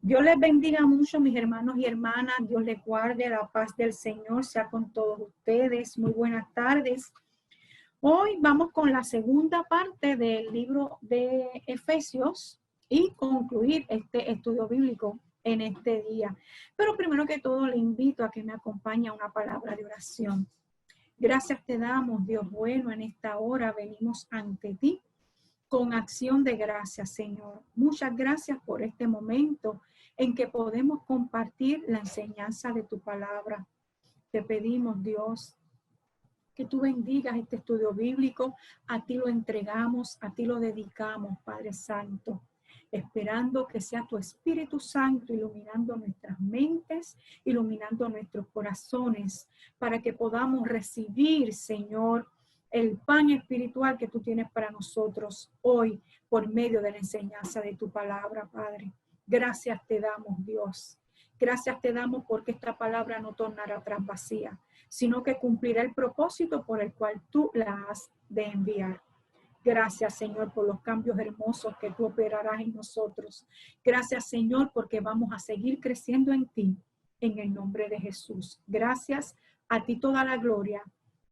Dios les bendiga mucho, mis hermanos y hermanas. Dios les guarde. La paz del Señor sea con todos ustedes. Muy buenas tardes. Hoy vamos con la segunda parte del libro de Efesios y concluir este estudio bíblico en este día. Pero primero que todo le invito a que me acompañe a una palabra de oración. Gracias te damos, Dios bueno, en esta hora venimos ante ti con acción de gracias, Señor. Muchas gracias por este momento en que podemos compartir la enseñanza de tu palabra. Te pedimos, Dios, que tú bendigas este estudio bíblico. A ti lo entregamos, a ti lo dedicamos, Padre Santo, esperando que sea tu Espíritu Santo iluminando nuestras mentes, iluminando nuestros corazones, para que podamos recibir, Señor, el pan espiritual que tú tienes para nosotros hoy por medio de la enseñanza de tu palabra, Padre. Gracias te damos, Dios. Gracias te damos porque esta palabra no tornará atrás vacía, sino que cumplirá el propósito por el cual tú la has de enviar. Gracias, Señor, por los cambios hermosos que tú operarás en nosotros. Gracias, Señor, porque vamos a seguir creciendo en ti, en el nombre de Jesús. Gracias, a ti toda la gloria,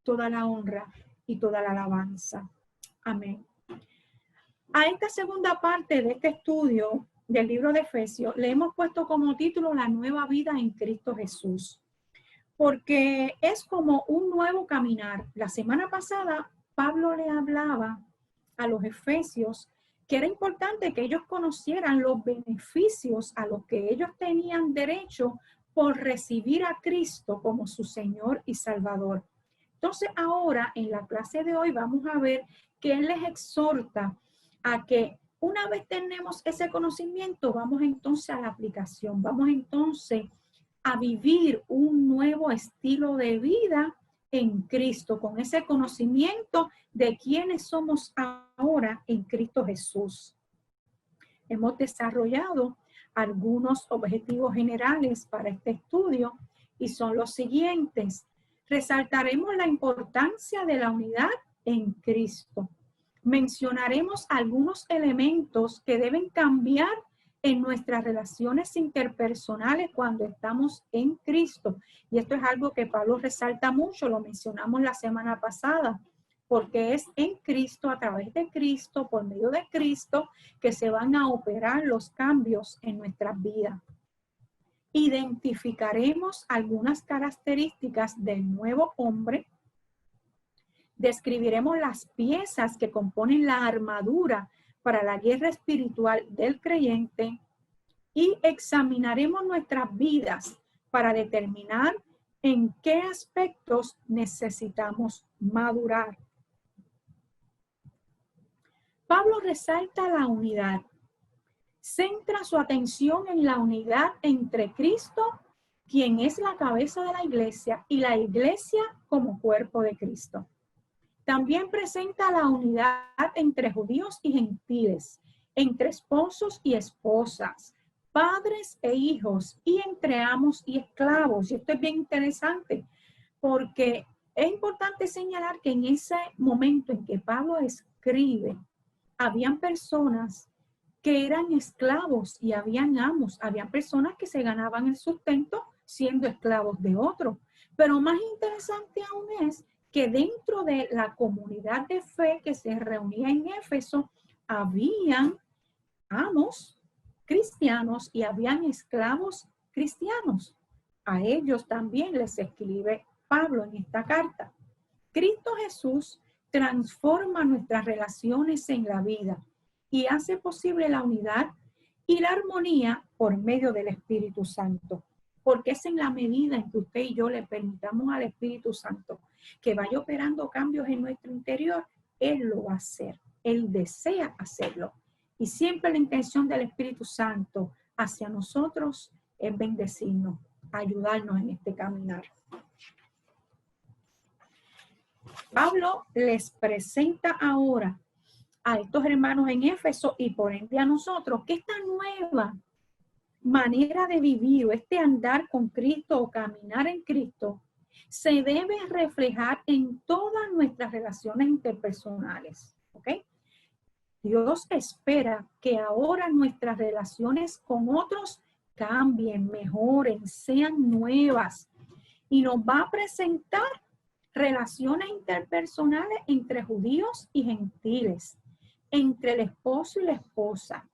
toda la honra y toda la alabanza. Amén. A esta segunda parte de este estudio del libro de Efesios le hemos puesto como título La nueva vida en Cristo Jesús, porque es como un nuevo caminar. La semana pasada Pablo le hablaba a los efesios que era importante que ellos conocieran los beneficios a los que ellos tenían derecho por recibir a Cristo como su Señor y Salvador. Entonces ahora en la clase de hoy vamos a ver que él les exhorta a que una vez tenemos ese conocimiento, vamos entonces a la aplicación, vamos entonces a vivir un nuevo estilo de vida en Cristo, con ese conocimiento de quiénes somos ahora en Cristo Jesús. Hemos desarrollado algunos objetivos generales para este estudio y son los siguientes. Resaltaremos la importancia de la unidad en Cristo. Mencionaremos algunos elementos que deben cambiar en nuestras relaciones interpersonales cuando estamos en Cristo. Y esto es algo que Pablo resalta mucho, lo mencionamos la semana pasada, porque es en Cristo, a través de Cristo, por medio de Cristo, que se van a operar los cambios en nuestras vidas. Identificaremos algunas características del nuevo hombre. Describiremos las piezas que componen la armadura para la guerra espiritual del creyente y examinaremos nuestras vidas para determinar en qué aspectos necesitamos madurar. Pablo resalta la unidad. Centra su atención en la unidad entre Cristo, quien es la cabeza de la iglesia, y la iglesia como cuerpo de Cristo. También presenta la unidad entre judíos y gentiles, entre esposos y esposas, padres e hijos, y entre amos y esclavos. Y esto es bien interesante, porque es importante señalar que en ese momento en que Pablo escribe, habían personas que eran esclavos y habían amos, habían personas que se ganaban el sustento siendo esclavos de otros. Pero más interesante aún es que dentro de la comunidad de fe que se reunía en Éfeso, habían amos cristianos y habían esclavos cristianos. A ellos también les escribe Pablo en esta carta. Cristo Jesús transforma nuestras relaciones en la vida y hace posible la unidad y la armonía por medio del Espíritu Santo. Porque es en la medida en que usted y yo le permitamos al Espíritu Santo que vaya operando cambios en nuestro interior, Él lo va a hacer. Él desea hacerlo. Y siempre la intención del Espíritu Santo hacia nosotros es bendecirnos, ayudarnos en este caminar. Pablo les presenta ahora a estos hermanos en Éfeso y por ende a nosotros que esta nueva manera de vivir o este andar con Cristo o caminar en Cristo se debe reflejar en todas nuestras relaciones interpersonales, ¿ok? Dios espera que ahora nuestras relaciones con otros cambien, mejoren, sean nuevas. Y nos va a presentar relaciones interpersonales entre judíos y gentiles, entre el esposo y la esposa,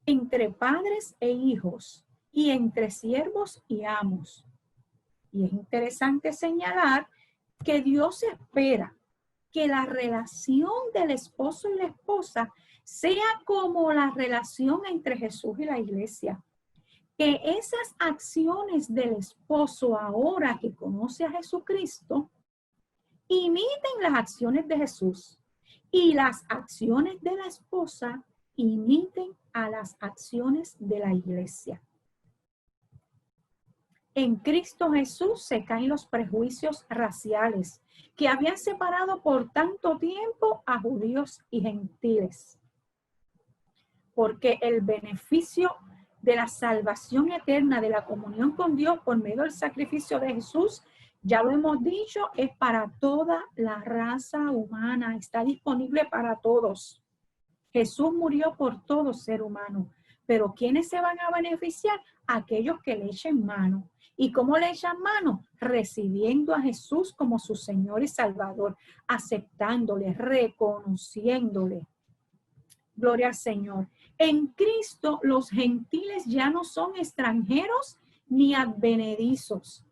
entre padres e hijos y entre siervos y amos. Y es interesante señalar que Dios espera que la relación del esposo y la esposa sea como la relación entre Jesús y la iglesia. Que esas acciones del esposo ahora que conoce a Jesucristo imiten las acciones de Jesús y las acciones de la esposa imiten a las acciones de la iglesia. En Cristo Jesús se caen los prejuicios raciales que habían separado por tanto tiempo a judíos y gentiles. Porque el beneficio de la salvación eterna, de la comunión con Dios por medio del sacrificio de Jesús, ya lo hemos dicho, es para toda la raza humana, está disponible para todos. Jesús murió por todo ser humano, pero ¿quiénes se van a beneficiar? Aquellos que le echen mano. ¿Y cómo le echan mano? Recibiendo a Jesús como su Señor y Salvador, aceptándole, reconociéndole. Gloria al Señor. En Cristo los gentiles ya no son extranjeros ni advenedizos.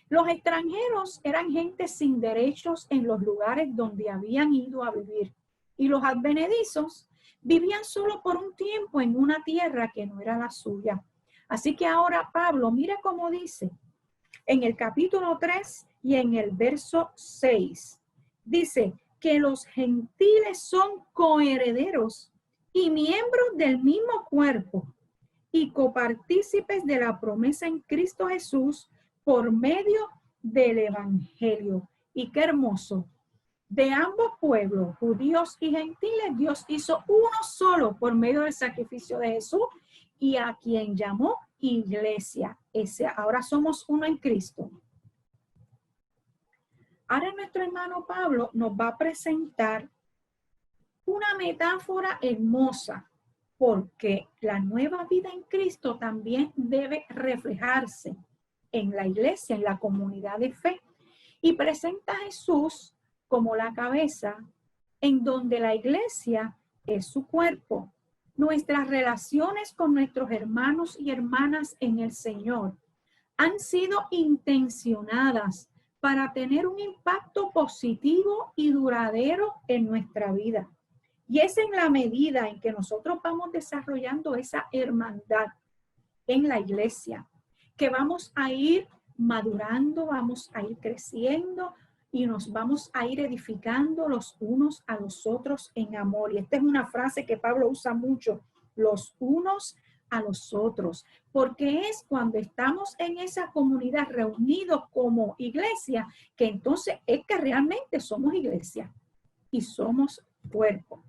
Los extranjeros eran gente sin derechos en los lugares donde habían ido a vivir. Y los advenedizos vivían solo por un tiempo en una tierra que no era la suya. Así que ahora Pablo, mira cómo dice en el capítulo 3 y en el verso 6. Dice que los gentiles son coherederos y miembros del mismo cuerpo y copartícipes de la promesa en Cristo Jesús por medio del evangelio. Y qué hermoso. De ambos pueblos, judíos y gentiles, Dios hizo uno solo por medio del sacrificio de Jesús y a quien llamó iglesia. Ahora somos uno en Cristo. Ahora nuestro hermano Pablo nos va a presentar una metáfora hermosa, porque la nueva vida en Cristo también debe reflejarse en la iglesia, en la comunidad de fe. Y presenta a Jesús como la cabeza, en donde la iglesia es su cuerpo. Nuestras relaciones con nuestros hermanos y hermanas en el Señor han sido intencionadas para tener un impacto positivo y duradero en nuestra vida. Y es en la medida en que nosotros vamos desarrollando esa hermandad en la iglesia, que vamos a ir madurando, vamos a ir creciendo y nos vamos a ir edificando los unos a los otros en amor. Y esta es una frase que Pablo usa mucho, los unos a los otros, porque es cuando estamos en esa comunidad reunidos como iglesia, que entonces es que realmente somos iglesia y somos cuerpo.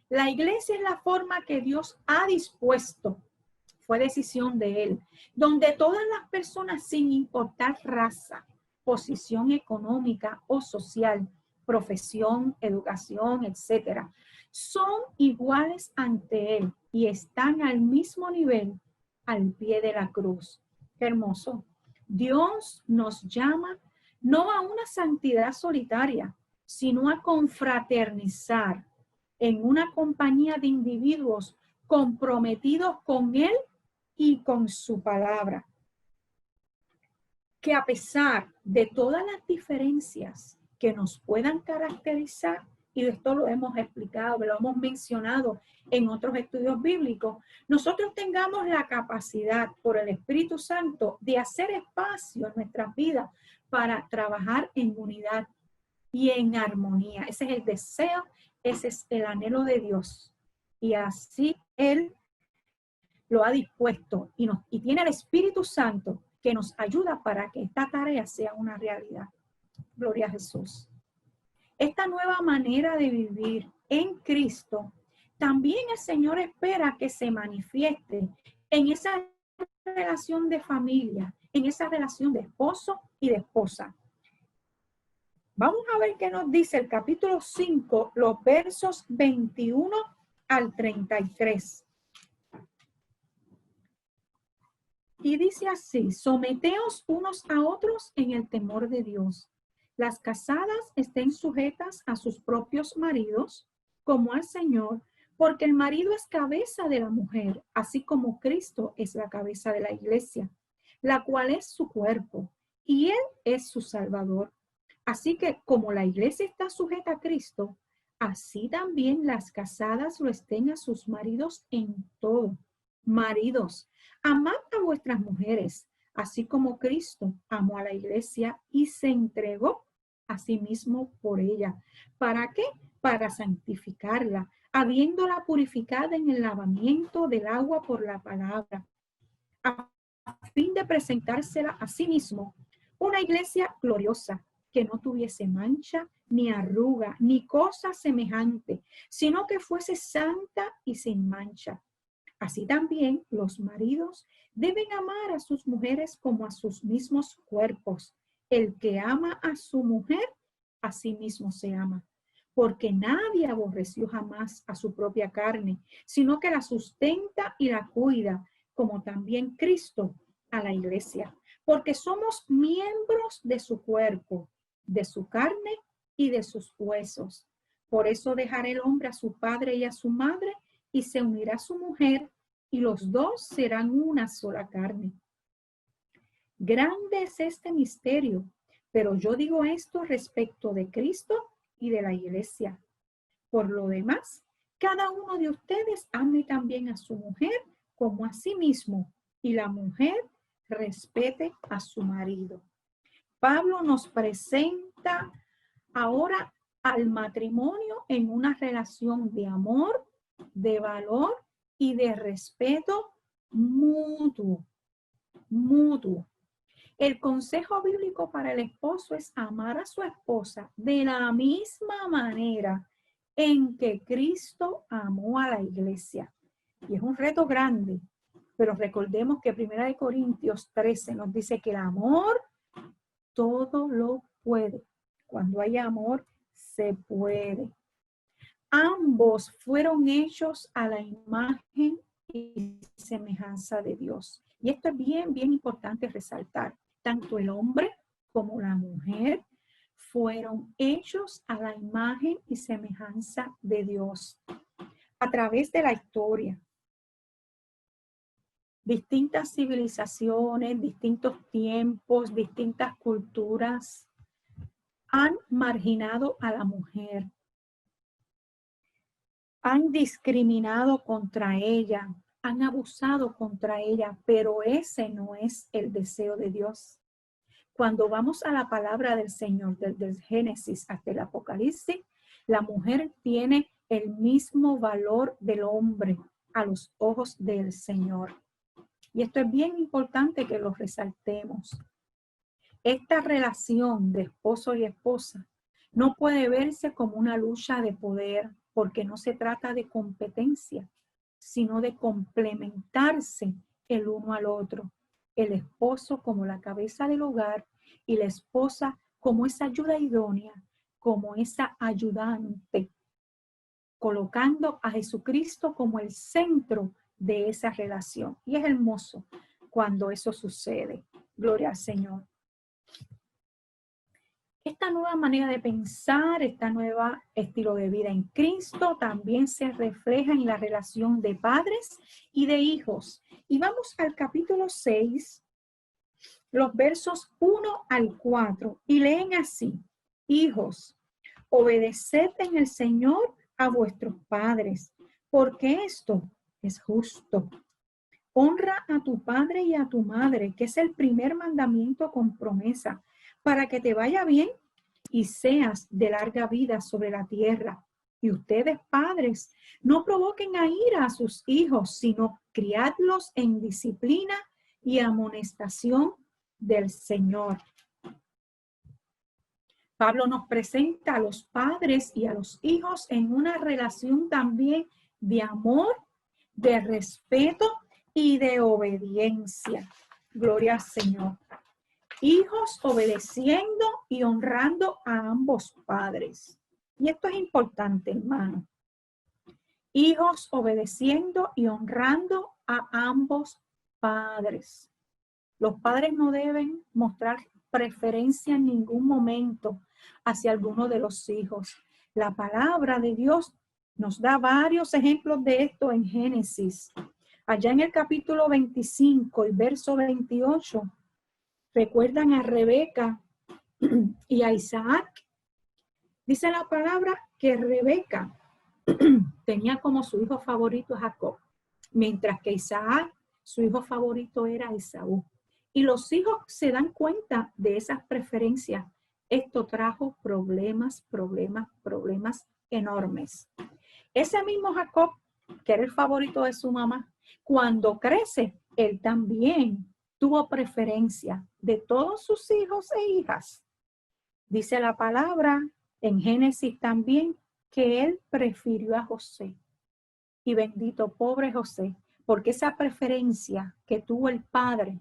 La iglesia es la forma que Dios ha dispuesto, fue decisión de Él, donde todas las personas, sin importar raza, posición económica o social, profesión, educación, etcétera, son iguales ante Él y están al mismo nivel al pie de la cruz. Qué hermoso. Dios nos llama no a una santidad solitaria, sino a confraternizar en una compañía de individuos comprometidos con Él y con su palabra. Que a pesar de todas las diferencias que nos puedan caracterizar, y esto lo hemos explicado, lo hemos mencionado en otros estudios bíblicos, nosotros tengamos la capacidad por el Espíritu Santo de hacer espacio en nuestras vidas para trabajar en unidad y en armonía. Ese es el deseo, ese es el anhelo de Dios. Y así Él lo ha dispuesto y tiene el Espíritu Santo que nos ayuda para que esta tarea sea una realidad. Gloria a Jesús. Esta nueva manera de vivir en Cristo, también el Señor espera que se manifieste en esa relación de familia, en esa relación de esposo y de esposa. Vamos a ver qué nos dice el capítulo 5, los versos 21 al 33. Y dice así: someteos unos a otros en el temor de Dios. Las casadas estén sujetas a sus propios maridos, como al Señor, porque el marido es cabeza de la mujer, así como Cristo es la cabeza de la iglesia, la cual es su cuerpo, y Él es su Salvador. Así que como la iglesia está sujeta a Cristo, así también las casadas lo estén a sus maridos en todo. Maridos, amad a vuestras mujeres, así como Cristo amó a la iglesia y se entregó a sí mismo por ella. ¿Para qué? Para santificarla, habiéndola purificada en el lavamiento del agua por la palabra, a fin de presentársela a sí mismo una iglesia gloriosa, que no tuviese mancha, ni arruga, ni cosa semejante, sino que fuese santa y sin mancha. Así también los maridos deben amar a sus mujeres como a sus mismos cuerpos. El que ama a su mujer, a sí mismo se ama. Porque nadie aborreció jamás a su propia carne, sino que la sustenta y la cuida, como también Cristo a la iglesia. Porque somos miembros de su cuerpo, de su carne y de sus huesos. Por eso dejará el hombre a su padre y a su madre, y se unirá a su mujer, y los dos serán una sola carne. Grande es este misterio, pero yo digo esto respecto de Cristo y de la iglesia. Por lo demás, cada uno de ustedes ame también a su mujer como a sí mismo, y la mujer respete a su marido. Pablo nos presenta ahora al matrimonio en una relación de amor, de valor y de respeto mutuo. El consejo bíblico para el esposo es amar a su esposa de la misma manera en que Cristo amó a la iglesia. Y es un reto grande, pero recordemos que 1 Corintios 13 nos dice que el amor todo lo puede. Cuando hay amor, se puede. Ambos fueron hechos a la imagen y semejanza de Dios. Y esto es bien importante resaltar. Tanto el hombre como la mujer fueron hechos a la imagen y semejanza de Dios. A través de la historia, distintas civilizaciones, distintos tiempos, distintas culturas han marginado a la mujer, han discriminado contra ella, han abusado contra ella, pero ese no es el deseo de Dios. Cuando vamos a la palabra del Señor, desde el Génesis hasta el Apocalipsis, la mujer tiene el mismo valor del hombre a los ojos del Señor. Y esto es bien importante que lo resaltemos. Esta relación de esposo y esposa no puede verse como una lucha de poder, porque no se trata de competencia, sino de complementarse el uno al otro. El esposo como la cabeza del hogar y la esposa como esa ayuda idónea, como esa ayudante, colocando a Jesucristo como el centro de esa relación. Y es hermoso cuando eso sucede. Gloria al Señor. Esta nueva manera de pensar, esta nueva estilo de vida en Cristo también se refleja en la relación de padres y de hijos. Y vamos al capítulo 6, los versos 1 al 4, y leen así: hijos, obedeced en el Señor a vuestros padres, porque esto es justo. Honra a tu padre y a tu madre, que es el primer mandamiento con promesa, para que te vaya bien y seas de larga vida sobre la tierra. Y ustedes, padres, no provoquen a ira a sus hijos, sino criadlos en disciplina y amonestación del Señor. Pablo nos presenta a los padres y a los hijos en una relación también de amor, de respeto y de obediencia. Gloria al Señor. Hijos obedeciendo y honrando a ambos padres. Y esto es importante, hermano. Hijos obedeciendo y honrando a ambos padres. Los padres no deben mostrar preferencia en ningún momento hacia alguno de los hijos. La palabra de Dios nos da varios ejemplos de esto en Génesis. Allá en el capítulo 25 y verso 28, recuerdan a Rebeca y a Isaac. Dice la palabra que Rebeca tenía como su hijo favorito a Jacob, mientras que Isaac, su hijo favorito era Esaú. Y los hijos se dan cuenta de esas preferencias. Esto trajo problemas enormes. Ese mismo Jacob, que era el favorito de su mamá, cuando crece, él también tuvo preferencia de todos sus hijos e hijas. Dice la palabra en Génesis también que él prefirió a José. Y bendito pobre José, porque esa preferencia que tuvo el padre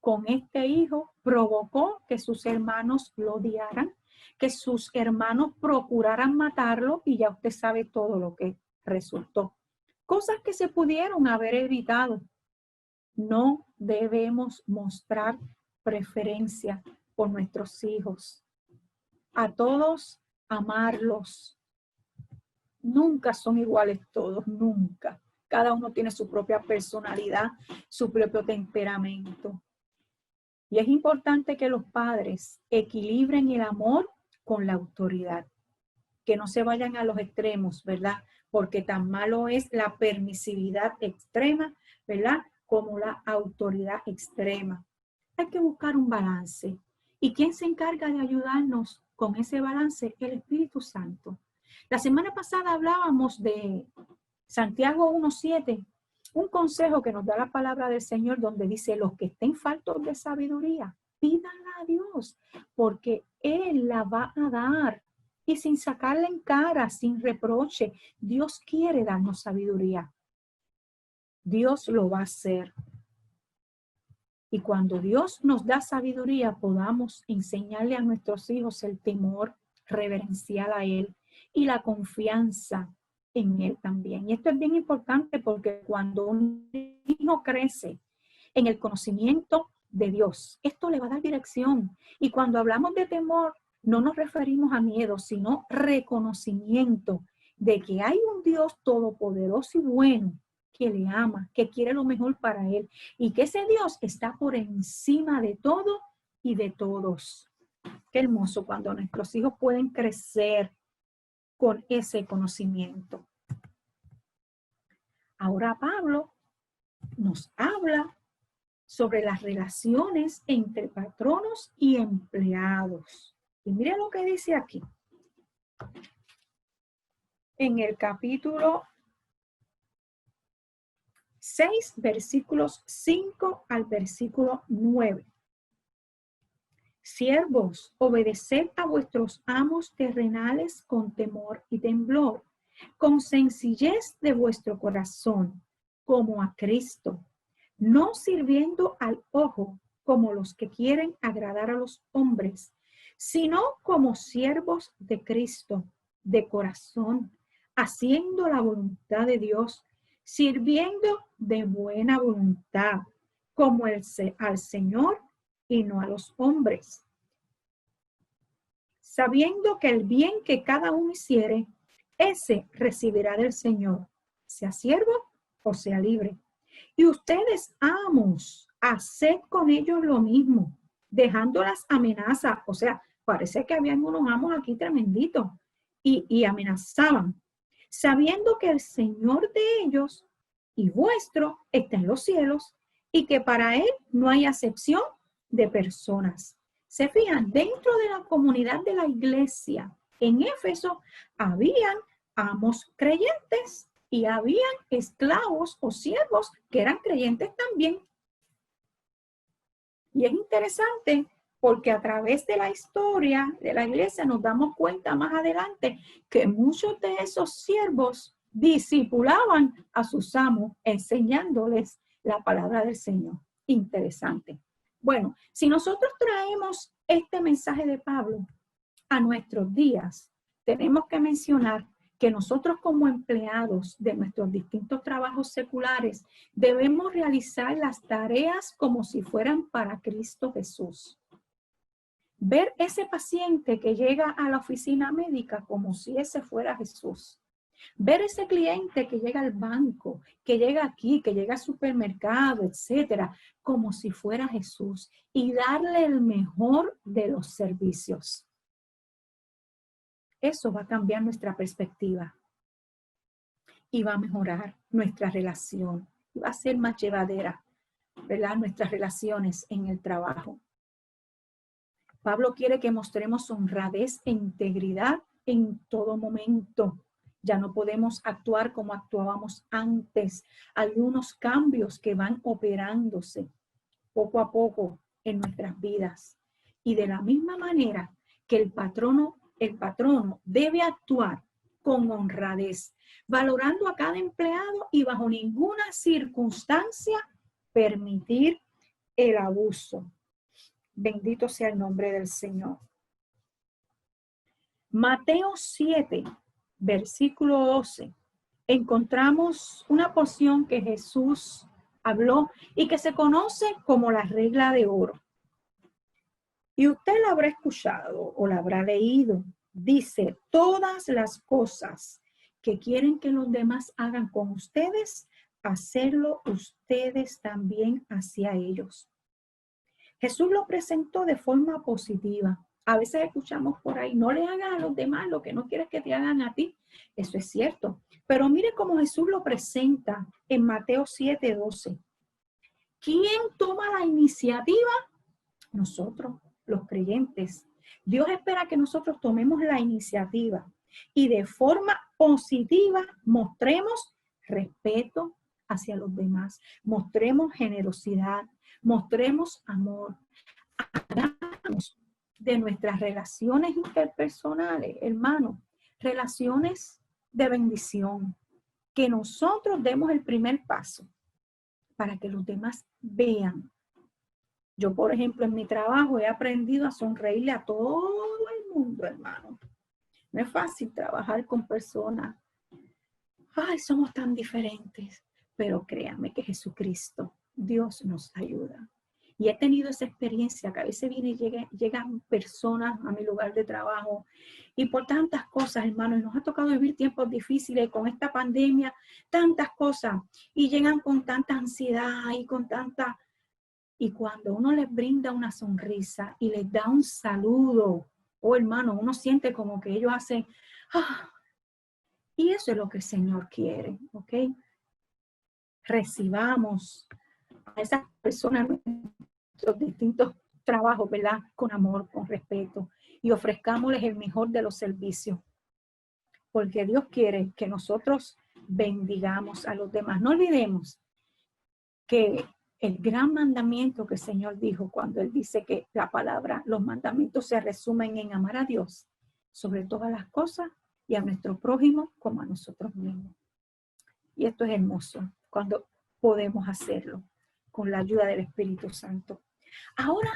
con este hijo provocó que sus hermanos lo odiaran, que sus hermanos procuraran matarlo, y ya usted sabe todo lo que resultó. Cosas que se pudieron haber evitado. No debemos mostrar preferencia por nuestros hijos. A todos amarlos. Nunca son iguales todos, nunca. Cada uno tiene su propia personalidad, su propio temperamento. Y es importante que los padres equilibren el amor con la autoridad, que no se vayan a los extremos, ¿verdad? Porque tan malo es la permisividad extrema, ¿verdad? Como la autoridad extrema. Hay que buscar un balance. ¿Y quién se encarga de ayudarnos con ese balance? El Espíritu Santo. La semana pasada hablábamos de Santiago 1:7, un consejo que nos da la palabra del Señor, donde dice: los que estén faltos de sabiduría, pídanla a Dios, porque Él la va a dar. Y sin sacarla en cara, sin reproche, Dios quiere darnos sabiduría. Dios lo va a hacer. Y cuando Dios nos da sabiduría, podamos enseñarle a nuestros hijos el temor reverencial a Él y la confianza en Él también. Y esto es bien importante, porque cuando un hijo crece en el conocimiento de Dios, esto le va a dar dirección. Y cuando hablamos de temor, no nos referimos a miedo, sino reconocimiento de que hay un Dios todopoderoso y bueno, que le ama, que quiere lo mejor para él, y que ese Dios está por encima de todo y de todos. Qué hermoso cuando nuestros hijos pueden crecer con ese conocimiento. Ahora Pablo nos habla sobre las relaciones entre patronos y empleados. Y mire lo que dice aquí. En el capítulo 6, versículos 5 al versículo 9. Siervos, obedeced a vuestros amos terrenales con temor y temblor, con sencillez de vuestro corazón, como a Cristo, no sirviendo al ojo como los que quieren agradar a los hombres, sino como siervos de Cristo, de corazón, haciendo la voluntad de Dios, sirviendo de buena voluntad, como al Señor y no a los hombres, sabiendo que el bien que cada uno hiciere, ese recibirá del Señor, sea siervo o sea libre. Y ustedes, amos, haced con ellos lo mismo, dejando las amenazas. O sea, parece que habían unos amos aquí tremenditos y amenazaban, sabiendo que el Señor de ellos y vuestro está en los cielos, y que para Él no hay acepción de personas. Se fijan, dentro de la comunidad de la iglesia en Éfeso habían amos creyentes y habían esclavos o siervos que eran creyentes también. Y es interesante porque a través de la historia de la iglesia nos damos cuenta más adelante que muchos de esos siervos discipulaban a sus amos, enseñándoles la palabra del Señor. Interesante. Bueno, si nosotros traemos este mensaje de Pablo a nuestros días, tenemos que mencionar que nosotros como empleados de nuestros distintos trabajos seculares debemos realizar las tareas como si fueran para Cristo Jesús. Ver ese paciente que llega a la oficina médica como si ese fuera Jesús. Ver ese cliente que llega al banco, que llega aquí, que llega al supermercado, etcétera, como si fuera Jesús y darle el mejor de los servicios. Eso va a cambiar nuestra perspectiva y va a mejorar nuestra relación. Y va a ser más llevadera, ¿verdad? Nuestras relaciones en el trabajo. Pablo quiere que mostremos honradez e integridad en todo momento. Ya no podemos actuar como actuábamos antes. Hay unos cambios que van operándose poco a poco en nuestras vidas. Y de la misma manera que el patrono debe actuar con honradez, valorando a cada empleado y bajo ninguna circunstancia permitir el abuso. Bendito sea el nombre del Señor. Mateo 7, versículo 12. Encontramos una porción que Jesús habló y que se conoce como la regla de oro. Y usted la habrá escuchado o la habrá leído. Dice, todas las cosas que quieren que los demás hagan con ustedes, hacerlo ustedes también hacia ellos. Jesús lo presentó de forma positiva. A veces escuchamos por ahí, no le hagas a los demás lo que no quieres que te hagan a ti. Eso es cierto. Pero mire cómo Jesús lo presenta en Mateo 7:12. ¿Quién toma la iniciativa? Nosotros, los creyentes. Dios espera que nosotros tomemos la iniciativa y de forma positiva mostremos respeto hacia los demás, mostremos generosidad, mostremos amor, hagamos de nuestras relaciones interpersonales, hermanos, relaciones de bendición, que nosotros demos el primer paso para que los demás vean. Yo, por ejemplo, en mi trabajo he aprendido a sonreírle a todo el mundo, hermano. No es fácil trabajar con personas. Ay, somos tan diferentes. Pero créanme que Jesucristo, Dios nos ayuda. Y he tenido esa experiencia que a veces llegan personas a mi lugar de trabajo y por tantas cosas, hermanos, nos ha tocado vivir tiempos difíciles con esta pandemia, tantas cosas, y llegan con tanta ansiedad y con tanta... Y cuando uno les brinda una sonrisa y les da un saludo, oh hermano, uno siente como que ellos hacen, y eso es lo que el Señor quiere, ¿ok? Recibamos a esas personas en los distintos trabajos, ¿verdad? Con amor, con respeto, y ofrezcámosles el mejor de los servicios, porque Dios quiere que nosotros bendigamos a los demás. No olvidemos que el gran mandamiento que el Señor dijo cuando Él dice que la palabra, los mandamientos se resumen en amar a Dios sobre todas las cosas y a nuestro prójimo como a nosotros mismos. Y esto es hermoso cuando podemos hacerlo con la ayuda del Espíritu Santo. Ahora,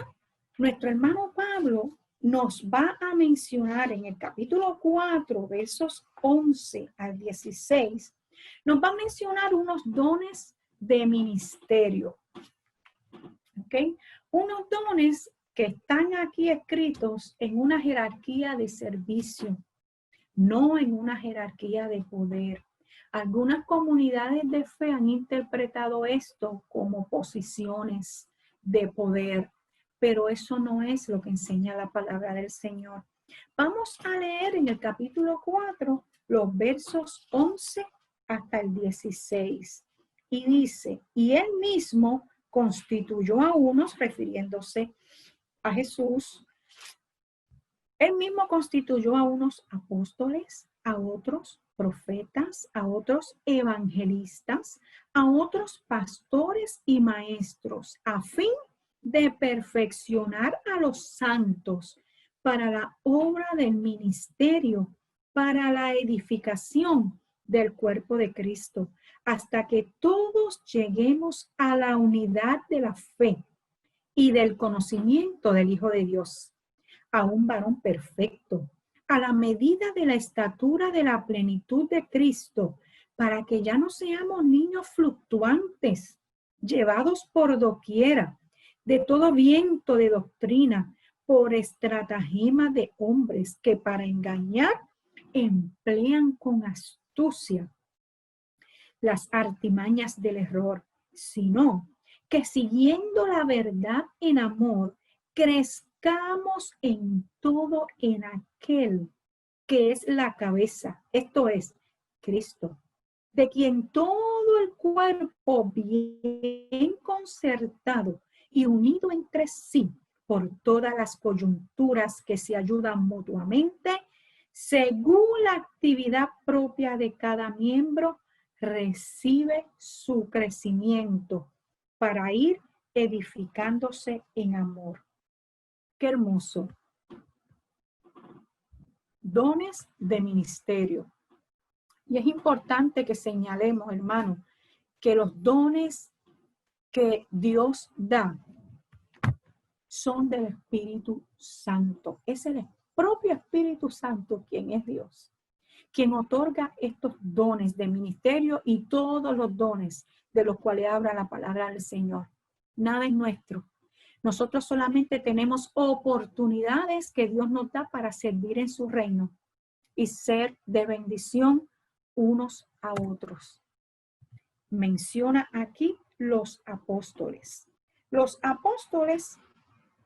nuestro hermano Pablo nos va a mencionar en el capítulo 4, versos 11 al 16, nos va a mencionar unos dones de ministerio. ¿Ok? Unos dones que están aquí escritos en una jerarquía de servicio, no en una jerarquía de poder. Algunas comunidades de fe han interpretado esto como posiciones de poder, pero eso no es lo que enseña la palabra del Señor. Vamos a leer en el capítulo 4 los versos 11 hasta el 16. Y dice, y él mismo constituyó a unos, refiriéndose a Jesús, él mismo constituyó a unos apóstoles, a otros profetas, a otros evangelistas, a otros pastores y maestros, a fin de perfeccionar a los santos para la obra del ministerio, para la edificación del cuerpo de Cristo, hasta que todos lleguemos a la unidad de la fe y del conocimiento del Hijo de Dios, a un varón perfecto, a la medida de la estatura de la plenitud de Cristo, para que ya no seamos niños fluctuantes, llevados por doquiera, de todo viento de doctrina, por estratagema de hombres que para engañar emplean con astucia las artimañas del error, sino que siguiendo la verdad en amor, crezcamos en todo en aquel que es la cabeza, esto es, Cristo, de quien todo el cuerpo bien concertado y unido entre sí por todas las coyunturas que se ayudan mutuamente, según la actividad propia de cada miembro, recibe su crecimiento para ir edificándose en amor. Qué hermoso. Dones de ministerio. Y es importante que señalemos, hermano, que los dones que Dios da son del Espíritu Santo. Es el propio Espíritu Santo quien es Dios, quien otorga estos dones de ministerio y todos los dones de los cuales habla la palabra del Señor. Nada es nuestro. Nosotros solamente tenemos oportunidades que Dios nos da para servir en su reino y ser de bendición unos a otros. Menciona aquí los apóstoles. Los apóstoles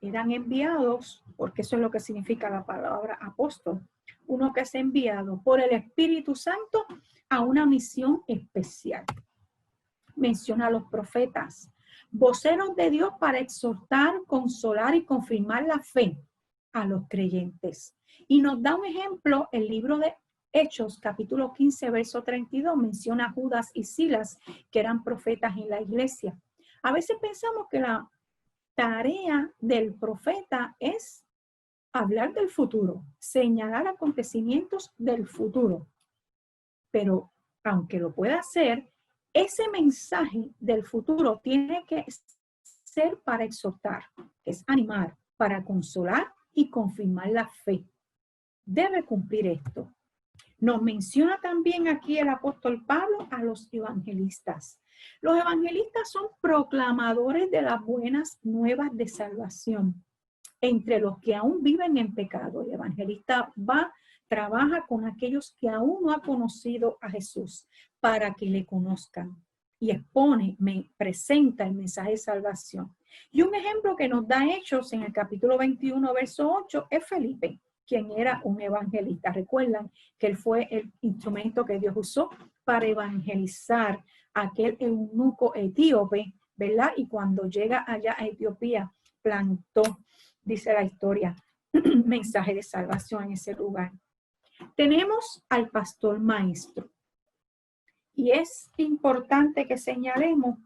eran enviados, porque eso es lo que significa la palabra apóstol, uno que es enviado por el Espíritu Santo a una misión especial. Menciona a los profetas, voceros de Dios para exhortar, consolar y confirmar la fe a los creyentes. Y nos da un ejemplo, el libro de Hechos, capítulo 15, verso 32, menciona a Judas y Silas, que eran profetas en la iglesia. A veces pensamos que la tarea del profeta es hablar del futuro, señalar acontecimientos del futuro. Pero aunque lo pueda hacer, ese mensaje del futuro tiene que ser para exhortar, que es animar, para consolar y confirmar la fe. Debe cumplir esto. Nos menciona también aquí el apóstol Pablo a los evangelistas. Los evangelistas son proclamadores de las buenas nuevas de salvación entre los que aún viven en pecado. El evangelista trabaja con aquellos que aún no han conocido a Jesús para que le conozcan y presenta el mensaje de salvación. Y un ejemplo que nos da Hechos en el capítulo 21, verso 8, es Felipe, quien era un evangelista. Recuerdan que él fue el instrumento que Dios usó para evangelizar a aquel eunuco etíope, ¿verdad? Y cuando llega allá a Etiopía, plantó, dice la historia, mensaje de salvación en ese lugar. Tenemos al pastor maestro. Y es importante que señalemos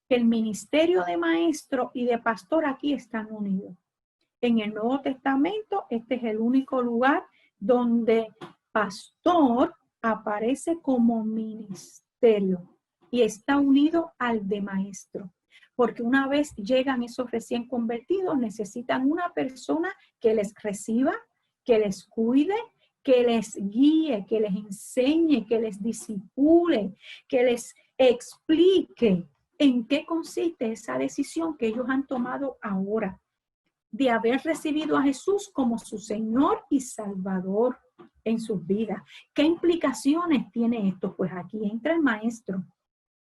que el ministerio de maestro y de pastor aquí están unidos. En el Nuevo Testamento, este es el único lugar donde pastor aparece como ministerio y está unido al de maestro. Porque una vez llegan esos recién convertidos, necesitan una persona que les reciba, que les cuide, que les guíe, que les enseñe, que les disipule, que les explique en qué consiste esa decisión que ellos han tomado ahora de haber recibido a Jesús como su Señor y Salvador en sus vidas. ¿Qué implicaciones tiene esto? Pues aquí entra el maestro,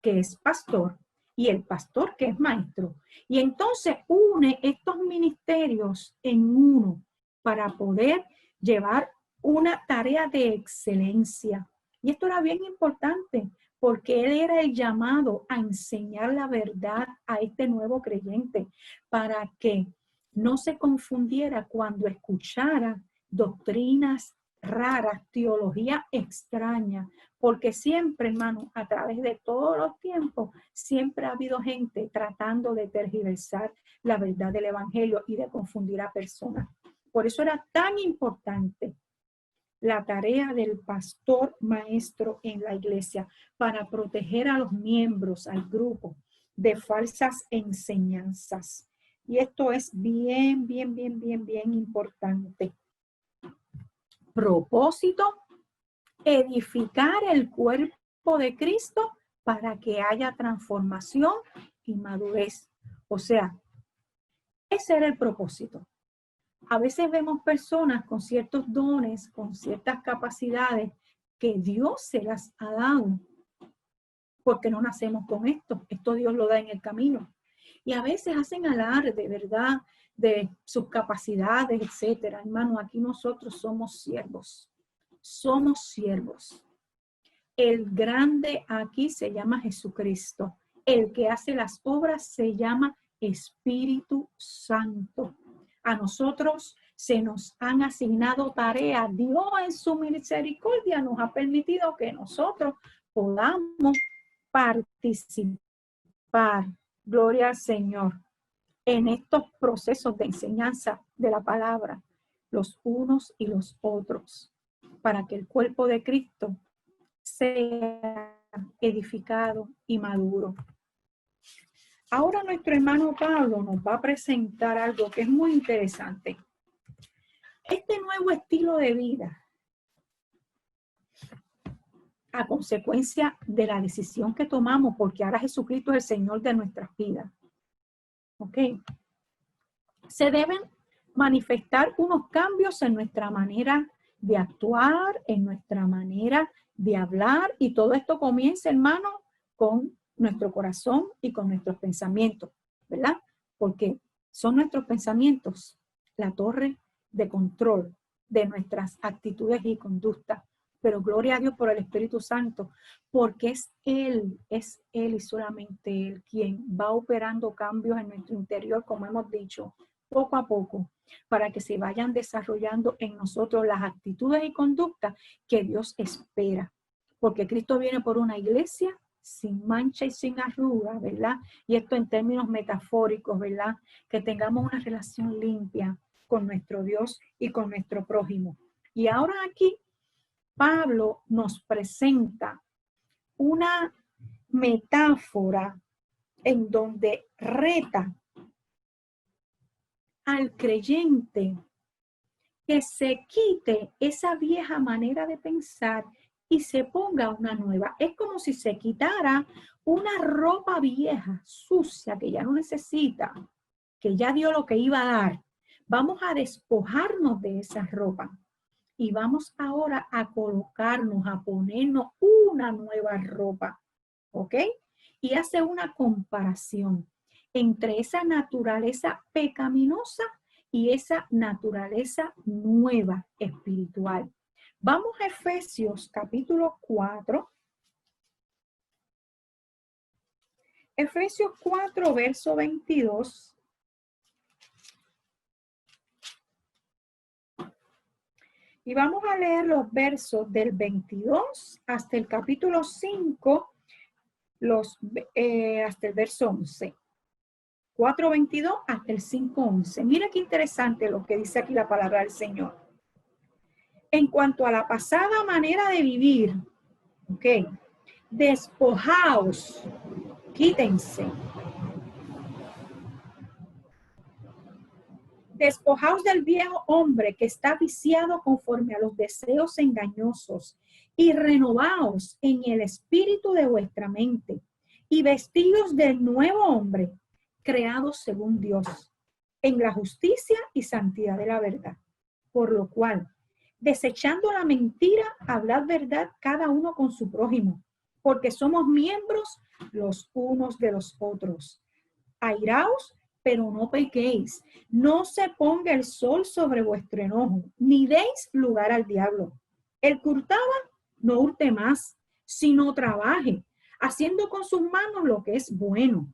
que es pastor, y el pastor, que es maestro. Y entonces une estos ministerios en uno para poder llevar una tarea de excelencia. Y esto era bien importante, porque él era el llamado a enseñar la verdad a este nuevo creyente, para que no se confundiera cuando escuchara doctrinas raras, teología extraña, porque siempre, hermano, a través de todos los tiempos, siempre ha habido gente tratando de tergiversar la verdad del evangelio y de confundir a personas. Por eso era tan importante la tarea del pastor maestro en la iglesia, para proteger a los miembros, al grupo, de falsas enseñanzas. Y esto es bien importante. Propósito: edificar el cuerpo de Cristo para que haya transformación y madurez. O sea, ese era el propósito. A veces vemos personas con ciertos dones, con ciertas capacidades que Dios se las ha dado, porque no nacemos con esto. Esto Dios lo da en el camino. Y a veces hacen alarde, ¿verdad?, de sus capacidades, etcétera. Hermano, aquí nosotros somos siervos. Somos siervos. El grande aquí se llama Jesucristo. El que hace las obras se llama Espíritu Santo. A nosotros se nos han asignado tareas. Dios en su misericordia nos ha permitido que nosotros podamos participar. Gloria al Señor. En estos procesos de enseñanza de la palabra, los unos y los otros, para que el cuerpo de Cristo sea edificado y maduro. Ahora nuestro hermano Pablo nos va a presentar algo que es muy interesante. Este nuevo estilo de vida, a consecuencia de la decisión que tomamos, porque ahora Jesucristo es el Señor de nuestras vidas, ¿ok? Se deben manifestar unos cambios en nuestra manera de actuar, en nuestra manera de hablar, y todo esto comienza, hermano, con nuestro corazón y con nuestros pensamientos, ¿verdad? Porque son nuestros pensamientos la torre de control de nuestras actitudes y conductas. Pero gloria a Dios por el Espíritu Santo, porque es Él y solamente Él quien va operando cambios en nuestro interior, como hemos dicho, poco a poco, para que se vayan desarrollando en nosotros las actitudes y conductas que Dios espera. Porque Cristo viene por una iglesia sin mancha y sin arruga, ¿verdad? Y esto en términos metafóricos, ¿verdad? Que tengamos una relación limpia con nuestro Dios y con nuestro prójimo. Y ahora aquí Pablo nos presenta una metáfora en donde reta al creyente que se quite esa vieja manera de pensar y se ponga una nueva. Es como si se quitara una ropa vieja, sucia, que ya no necesita, que ya dio lo que iba a dar. Vamos a despojarnos de esa ropa y vamos ahora a colocarnos, a ponernos una nueva ropa, ¿ok? Y hace una comparación entre esa naturaleza pecaminosa y esa naturaleza nueva espiritual. Vamos a Efesios capítulo 4. Efesios 4, verso 22. Y vamos a leer los versos del 22 hasta el capítulo 5, hasta el verso 11. 4:22 hasta el 5:11. Mira qué interesante lo que dice aquí la palabra del Señor. En cuanto a la pasada manera de vivir, ¿ok? Despojaos, quítense. Despojaos del viejo hombre que está viciado conforme a los deseos engañosos y renovaos en el espíritu de vuestra mente y vestidos del nuevo hombre, creados según Dios, en la justicia y santidad de la verdad. Por lo cual, desechando la mentira, hablad verdad cada uno con su prójimo, porque somos miembros los unos de los otros. Airaos, pero no pequéis. No se ponga el sol sobre vuestro enojo, ni deis lugar al diablo. El que hurtaba, no hurte más, sino trabaje, haciendo con sus manos lo que es bueno,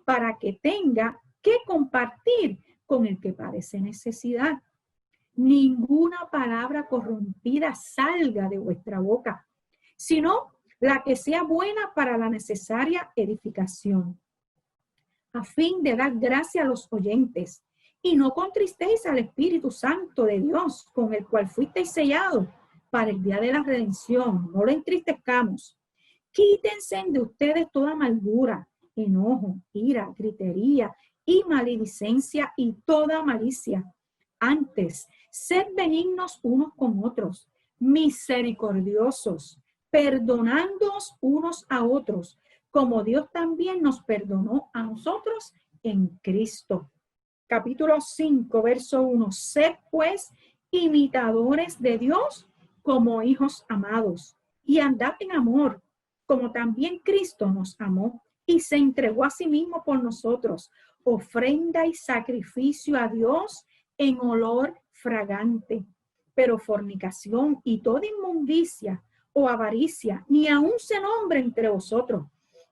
para que tenga que compartir con el que padece necesidad. Ninguna palabra corrompida salga de vuestra boca, sino la que sea buena para la necesaria edificación, a fin de dar gracia a los oyentes. Y no contristéis al Espíritu Santo de Dios, con el cual fuisteis sellados para el día de la redención. No lo entristezcamos. Quítense de ustedes toda amargura, enojo, ira, gritería y maledicencia y toda malicia. Antes, Sed benignos unos con otros, misericordiosos, perdonándoos unos a otros, como Dios también nos perdonó a nosotros en Cristo. Capítulo 5, verso 1. Sed pues imitadores de Dios como hijos amados, y andad en amor, como también Cristo nos amó y se entregó a sí mismo por nosotros, ofrenda y sacrificio a Dios en olor fragante. Pero fornicación y toda inmundicia o avaricia, ni aun se nombre entre vosotros,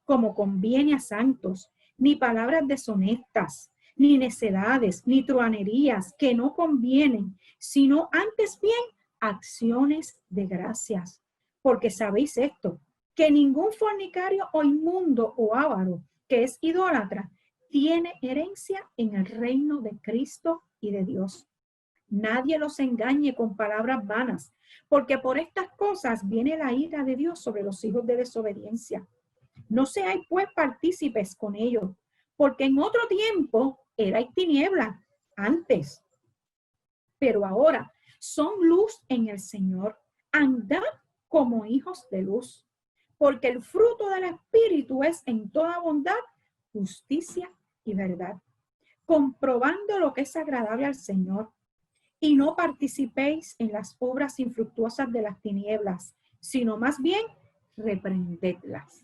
como conviene a santos, ni palabras deshonestas, ni necedades, ni truanerías que no convienen, sino antes bien acciones de gracias. Porque sabéis esto, que ningún fornicario o inmundo o avaro que es idólatra tiene herencia en el reino de Cristo y de Dios. Nadie los engañe con palabras vanas, porque por estas cosas viene la ira de Dios sobre los hijos de desobediencia. No seáis pues partícipes con ellos, porque en otro tiempo erais tinieblas antes, pero ahora son luz en el Señor. Andad como hijos de luz, porque el fruto del Espíritu es en toda bondad, justicia y verdad, comprobando lo que es agradable al Señor. Y no participéis en las obras infructuosas de las tinieblas, sino más bien reprendedlas.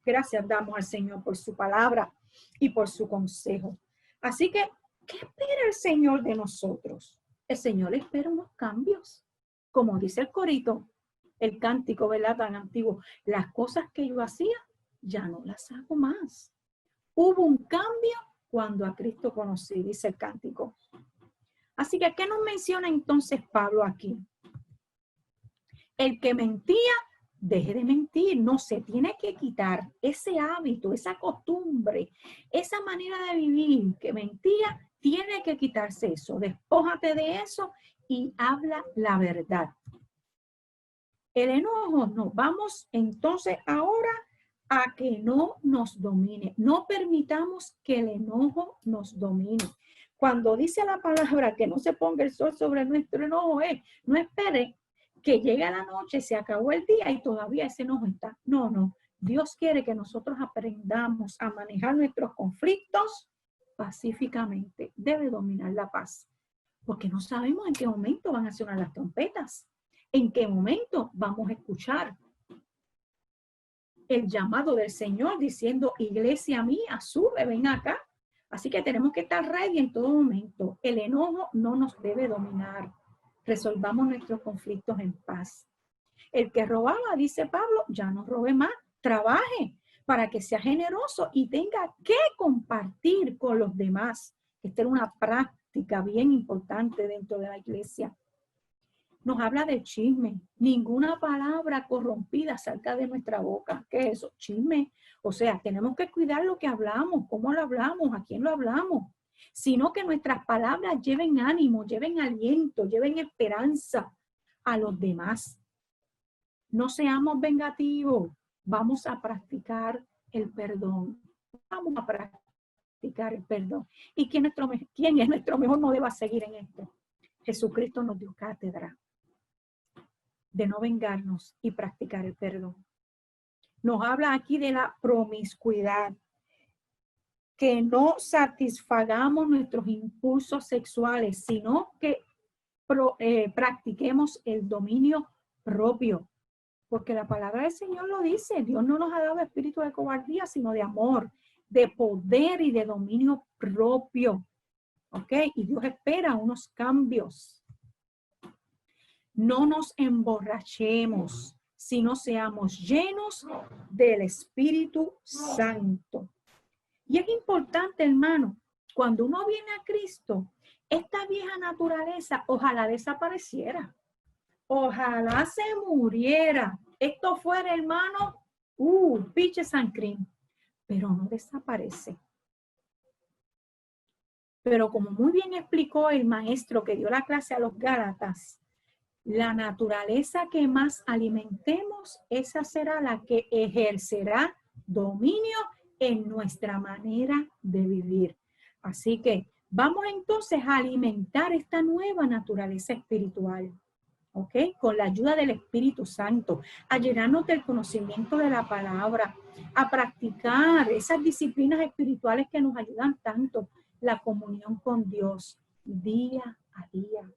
Gracias damos al Señor por su palabra y por su consejo. Así que, ¿qué espera el Señor de nosotros? El Señor espera unos cambios. Como dice el corito, el cántico, ¿verdad? Tan antiguo. Las cosas que yo hacía, ya no las hago más. Hubo un cambio cuando a Cristo conocí, dice el cántico. Así que, ¿qué nos menciona entonces Pablo aquí? El que mentía, deje de mentir. No se tiene que quitar ese hábito, esa costumbre, esa manera de vivir que mentía, tiene que quitarse eso. Despójate de eso y habla la verdad. El enojo, no. Vamos entonces ahora a que no nos domine. No permitamos que el enojo nos domine. Cuando dice la palabra que no se ponga el sol sobre nuestro enojo, no espere que llegue la noche, se acabó el día y todavía ese enojo está. No, no. Dios quiere que nosotros aprendamos a manejar nuestros conflictos pacíficamente. Debe dominar la paz, porque no sabemos en qué momento van a sonar las trompetas, en qué momento vamos a escuchar el llamado del Señor diciendo, iglesia mía, sube, ven acá. Así que tenemos que estar ready en todo momento. El enojo no nos debe dominar. Resolvamos nuestros conflictos en paz. El que robaba, dice Pablo, ya no robe más. Trabaje para que sea generoso y tenga que compartir con los demás. Esta es una práctica bien importante dentro de la iglesia. Nos habla de chisme. Ninguna palabra corrompida salga de nuestra boca. ¿Qué es eso? Chisme. O sea, tenemos que cuidar lo que hablamos, cómo lo hablamos, a quién lo hablamos. Sino que nuestras palabras lleven ánimo, lleven aliento, lleven esperanza a los demás. No seamos vengativos. Vamos a practicar el perdón. Vamos a practicar el perdón. ¿Y quién es nuestro mejor modelo a seguir en esto? Jesucristo nos dio cátedra de no vengarnos y practicar el perdón. Nos habla aquí de la promiscuidad, que no satisfagamos nuestros impulsos sexuales, sino que practiquemos el dominio propio, porque la palabra del Señor lo dice. Dios no nos ha dado espíritu de cobardía, sino de amor, de poder y de dominio propio. ¿Ok? Y Dios espera unos cambios. No nos emborrachemos, sino seamos llenos del Espíritu Santo. Y es importante, hermano, cuando uno viene a Cristo, esta vieja naturaleza ojalá desapareciera. Ojalá se muriera. Esto fuera, hermano, peaches and cream, pero no desaparece. Pero como muy bien explicó el maestro que dio la clase a los Gálatas, la naturaleza que más alimentemos, esa será la que ejercerá dominio en nuestra manera de vivir. Así que Vamos entonces a alimentar esta nueva naturaleza espiritual, ¿ok? Con la ayuda del Espíritu Santo, a llenarnos del conocimiento de la palabra, a practicar esas disciplinas espirituales que nos ayudan tanto, la comunión con Dios, día a día.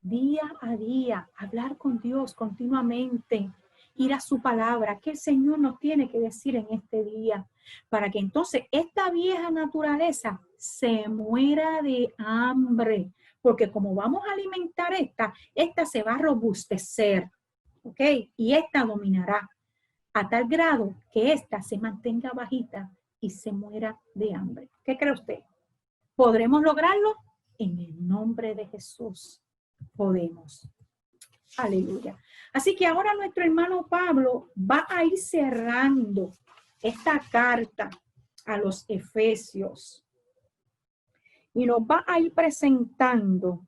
Día a día, hablar con Dios continuamente, ir a su palabra, que el Señor nos tiene que decir en este día, para que entonces esta vieja naturaleza se muera de hambre, porque como vamos a alimentar esta se va a robustecer, ¿ok? Y esta dominará a tal grado que esta se mantenga bajita y se muera de hambre. ¿Qué cree usted? ¿Podremos lograrlo? En el nombre de Jesús podemos. Aleluya. Así que ahora nuestro hermano Pablo va a ir cerrando esta carta a los Efesios y nos va a ir presentando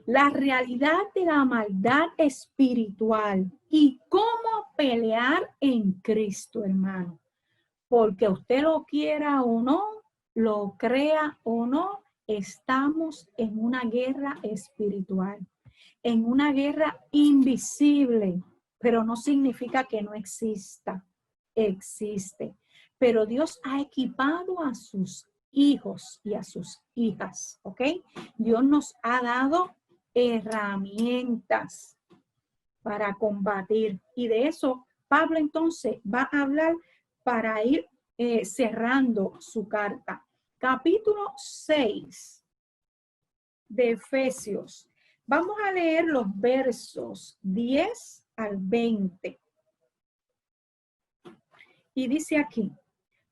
la realidad de la maldad espiritual y cómo pelear en Cristo, hermano. Porque usted lo quiera o no, lo crea o no, estamos en una guerra espiritual, en una guerra invisible, pero no significa que no exista, existe. Pero Dios ha equipado a sus hijos y a sus hijas, ¿ok? Dios nos ha dado herramientas para combatir. Y de eso Pablo entonces va a hablar para ir cerrando su carta. Capítulo 6 de Efesios. Vamos a leer los versos 10 al 20. Y dice aquí: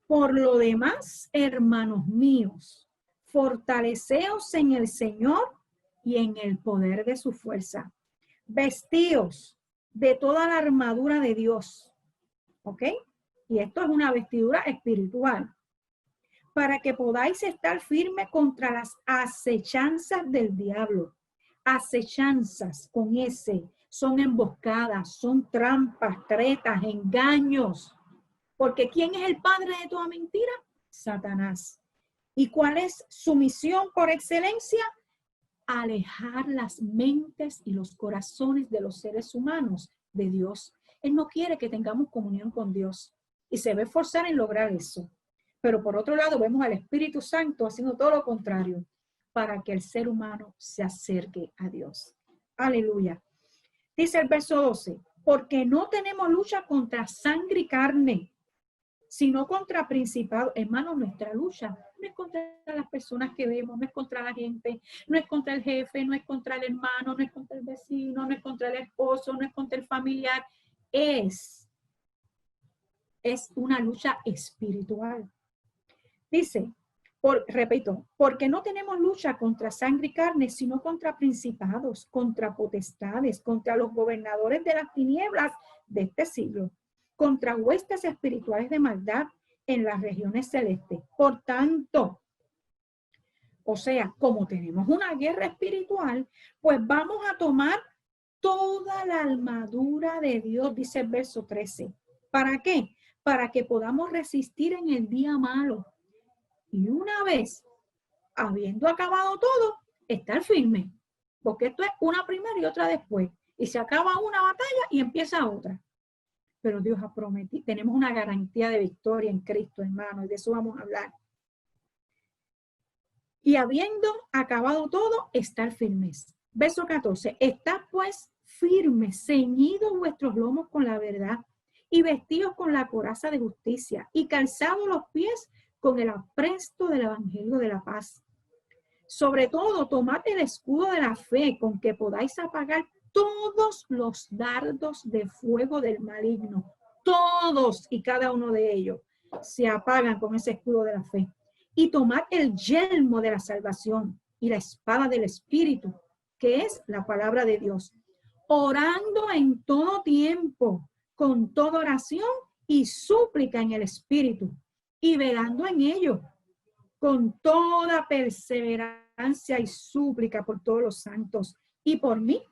por lo demás, hermanos míos, fortaleceos en el Señor y en el poder de su fuerza. Vestíos de toda la armadura de Dios. ¿Ok? Y esto es una vestidura espiritual. Para que podáis estar firme contra las acechanzas del diablo. Acechanzas con ese son emboscadas, son trampas, tretas, engaños. Porque ¿quién es el padre de toda mentira? Satanás. ¿Y cuál es su misión por excelencia? Alejar las mentes y los corazones de los seres humanos de Dios. Él no quiere que tengamos comunión con Dios y se va a esforzar en lograr eso. Pero por otro lado vemos al Espíritu Santo haciendo todo lo contrario para que el ser humano se acerque a Dios. Aleluya. Dice el verso 12, porque no tenemos lucha contra sangre y carne, sino contra principados. Hermanos, nuestra lucha no es contra las personas que vemos, no es contra la gente, no es contra el jefe, no es contra el hermano, no es contra el vecino, no es contra el esposo, no es contra el familiar. Es una lucha espiritual. Dice, repito, porque no tenemos lucha contra sangre y carne, sino contra principados, contra potestades, contra los gobernadores de las tinieblas de este siglo, contra huestes espirituales de maldad en las regiones celestes. Por tanto, o sea, como tenemos una guerra espiritual, pues vamos a tomar toda la armadura de Dios, dice el verso 13. ¿Para qué? Para que podamos resistir en el día malo. Y una vez, habiendo acabado todo, estar firme. Porque esto es una primero y otra después. Y se acaba una batalla y empieza otra. Pero Dios ha prometido, tenemos una garantía de victoria en Cristo, hermano, y de eso vamos a hablar. Y habiendo acabado todo, estar firmes. Verso 14, estad pues firmes, ceñidos vuestros lomos con la verdad, y vestidos con la coraza de justicia, y calzados los pies con el apresto del evangelio de la paz. Sobre todo, tomad el escudo de la fe, con que podáis apagar todos los dardos de fuego del maligno. Todos y cada uno de ellos se apagan con ese escudo de la fe. Y tomad el yelmo de la salvación y la espada del Espíritu, que es la palabra de Dios, orando en todo tiempo, con toda oración y súplica en el Espíritu, y velando en ello, con toda perseverancia y súplica por todos los santos y por mí,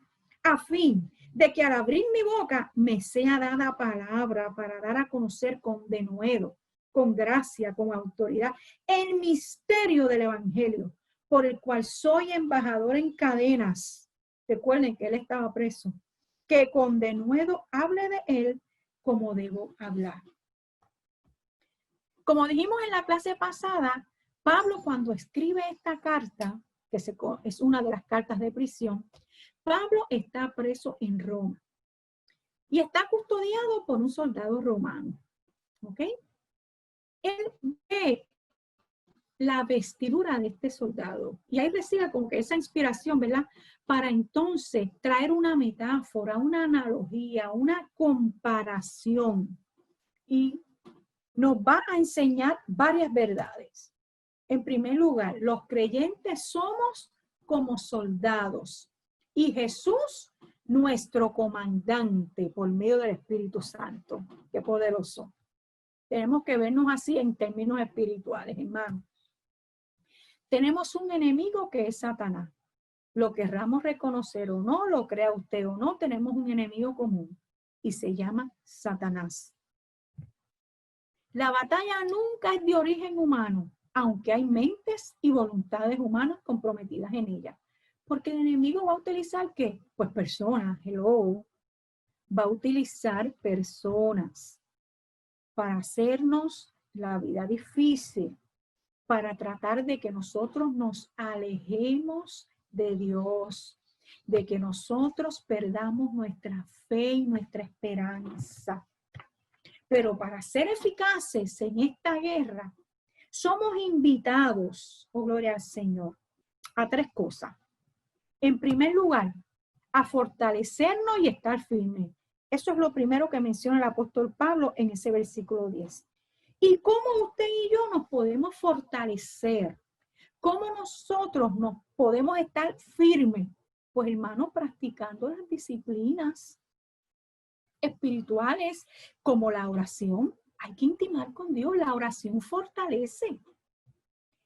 a fin de que al abrir mi boca me sea dada palabra para dar a conocer con denuedo con gracia, con autoridad, el misterio del evangelio, por el cual soy embajador en cadenas. Recuerden que él estaba preso, que con denuedo hable de él como debo hablar. Como dijimos en la clase pasada, Pablo cuando escribe esta carta, que es una de las cartas de prisión, Pablo está preso en Roma y está custodiado por un soldado romano. ¿Ok? Él ve la vestidura de este soldado y ahí recibe como que esa inspiración, ¿verdad? Para entonces traer una metáfora, una analogía, una comparación y nos va a enseñar varias verdades. En primer lugar, los creyentes somos como soldados y Jesús, nuestro comandante por medio del Espíritu Santo. Qué poderoso. Tenemos que vernos así en términos espirituales, hermanos. Tenemos un enemigo que es Satanás. Lo querramos reconocer o no, lo crea usted o no, tenemos un enemigo común y se llama Satanás. La batalla nunca es de origen humano, aunque hay mentes y voluntades humanas comprometidas en ella. Porque el enemigo va a utilizar ¿qué? Pues personas, hello. Va a utilizar personas para hacernos la vida difícil, para tratar de que nosotros nos alejemos de Dios, de que nosotros perdamos nuestra fe y nuestra esperanza. Pero para ser eficaces en esta guerra, somos invitados, oh gloria al Señor, a tres cosas. En primer lugar, a fortalecernos y estar firmes. Eso es lo primero que menciona el apóstol Pablo en ese versículo 10. ¿Y cómo usted y yo nos podemos fortalecer? ¿Cómo nosotros nos podemos estar firmes? Pues hermano, practicando las disciplinas espirituales como la oración. Hay que intimar con Dios, la oración fortalece.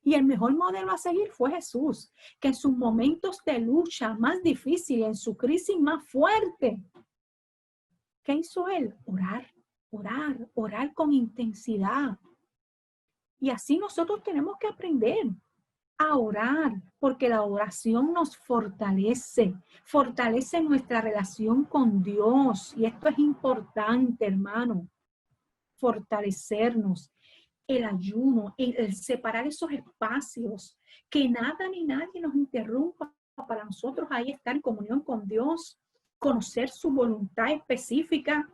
Y el mejor modelo a seguir fue Jesús, que en sus momentos de lucha más difíciles, en su crisis más fuerte, ¿qué hizo él? Orar, orar, orar con intensidad. Y así nosotros tenemos que aprender a orar, porque la oración nos fortalece, fortalece nuestra relación con Dios. Y esto es importante, hermano, fortalecernos. El ayuno, el separar esos espacios, que nada ni nadie nos interrumpa para nosotros ahí estar en comunión con Dios, conocer su voluntad específica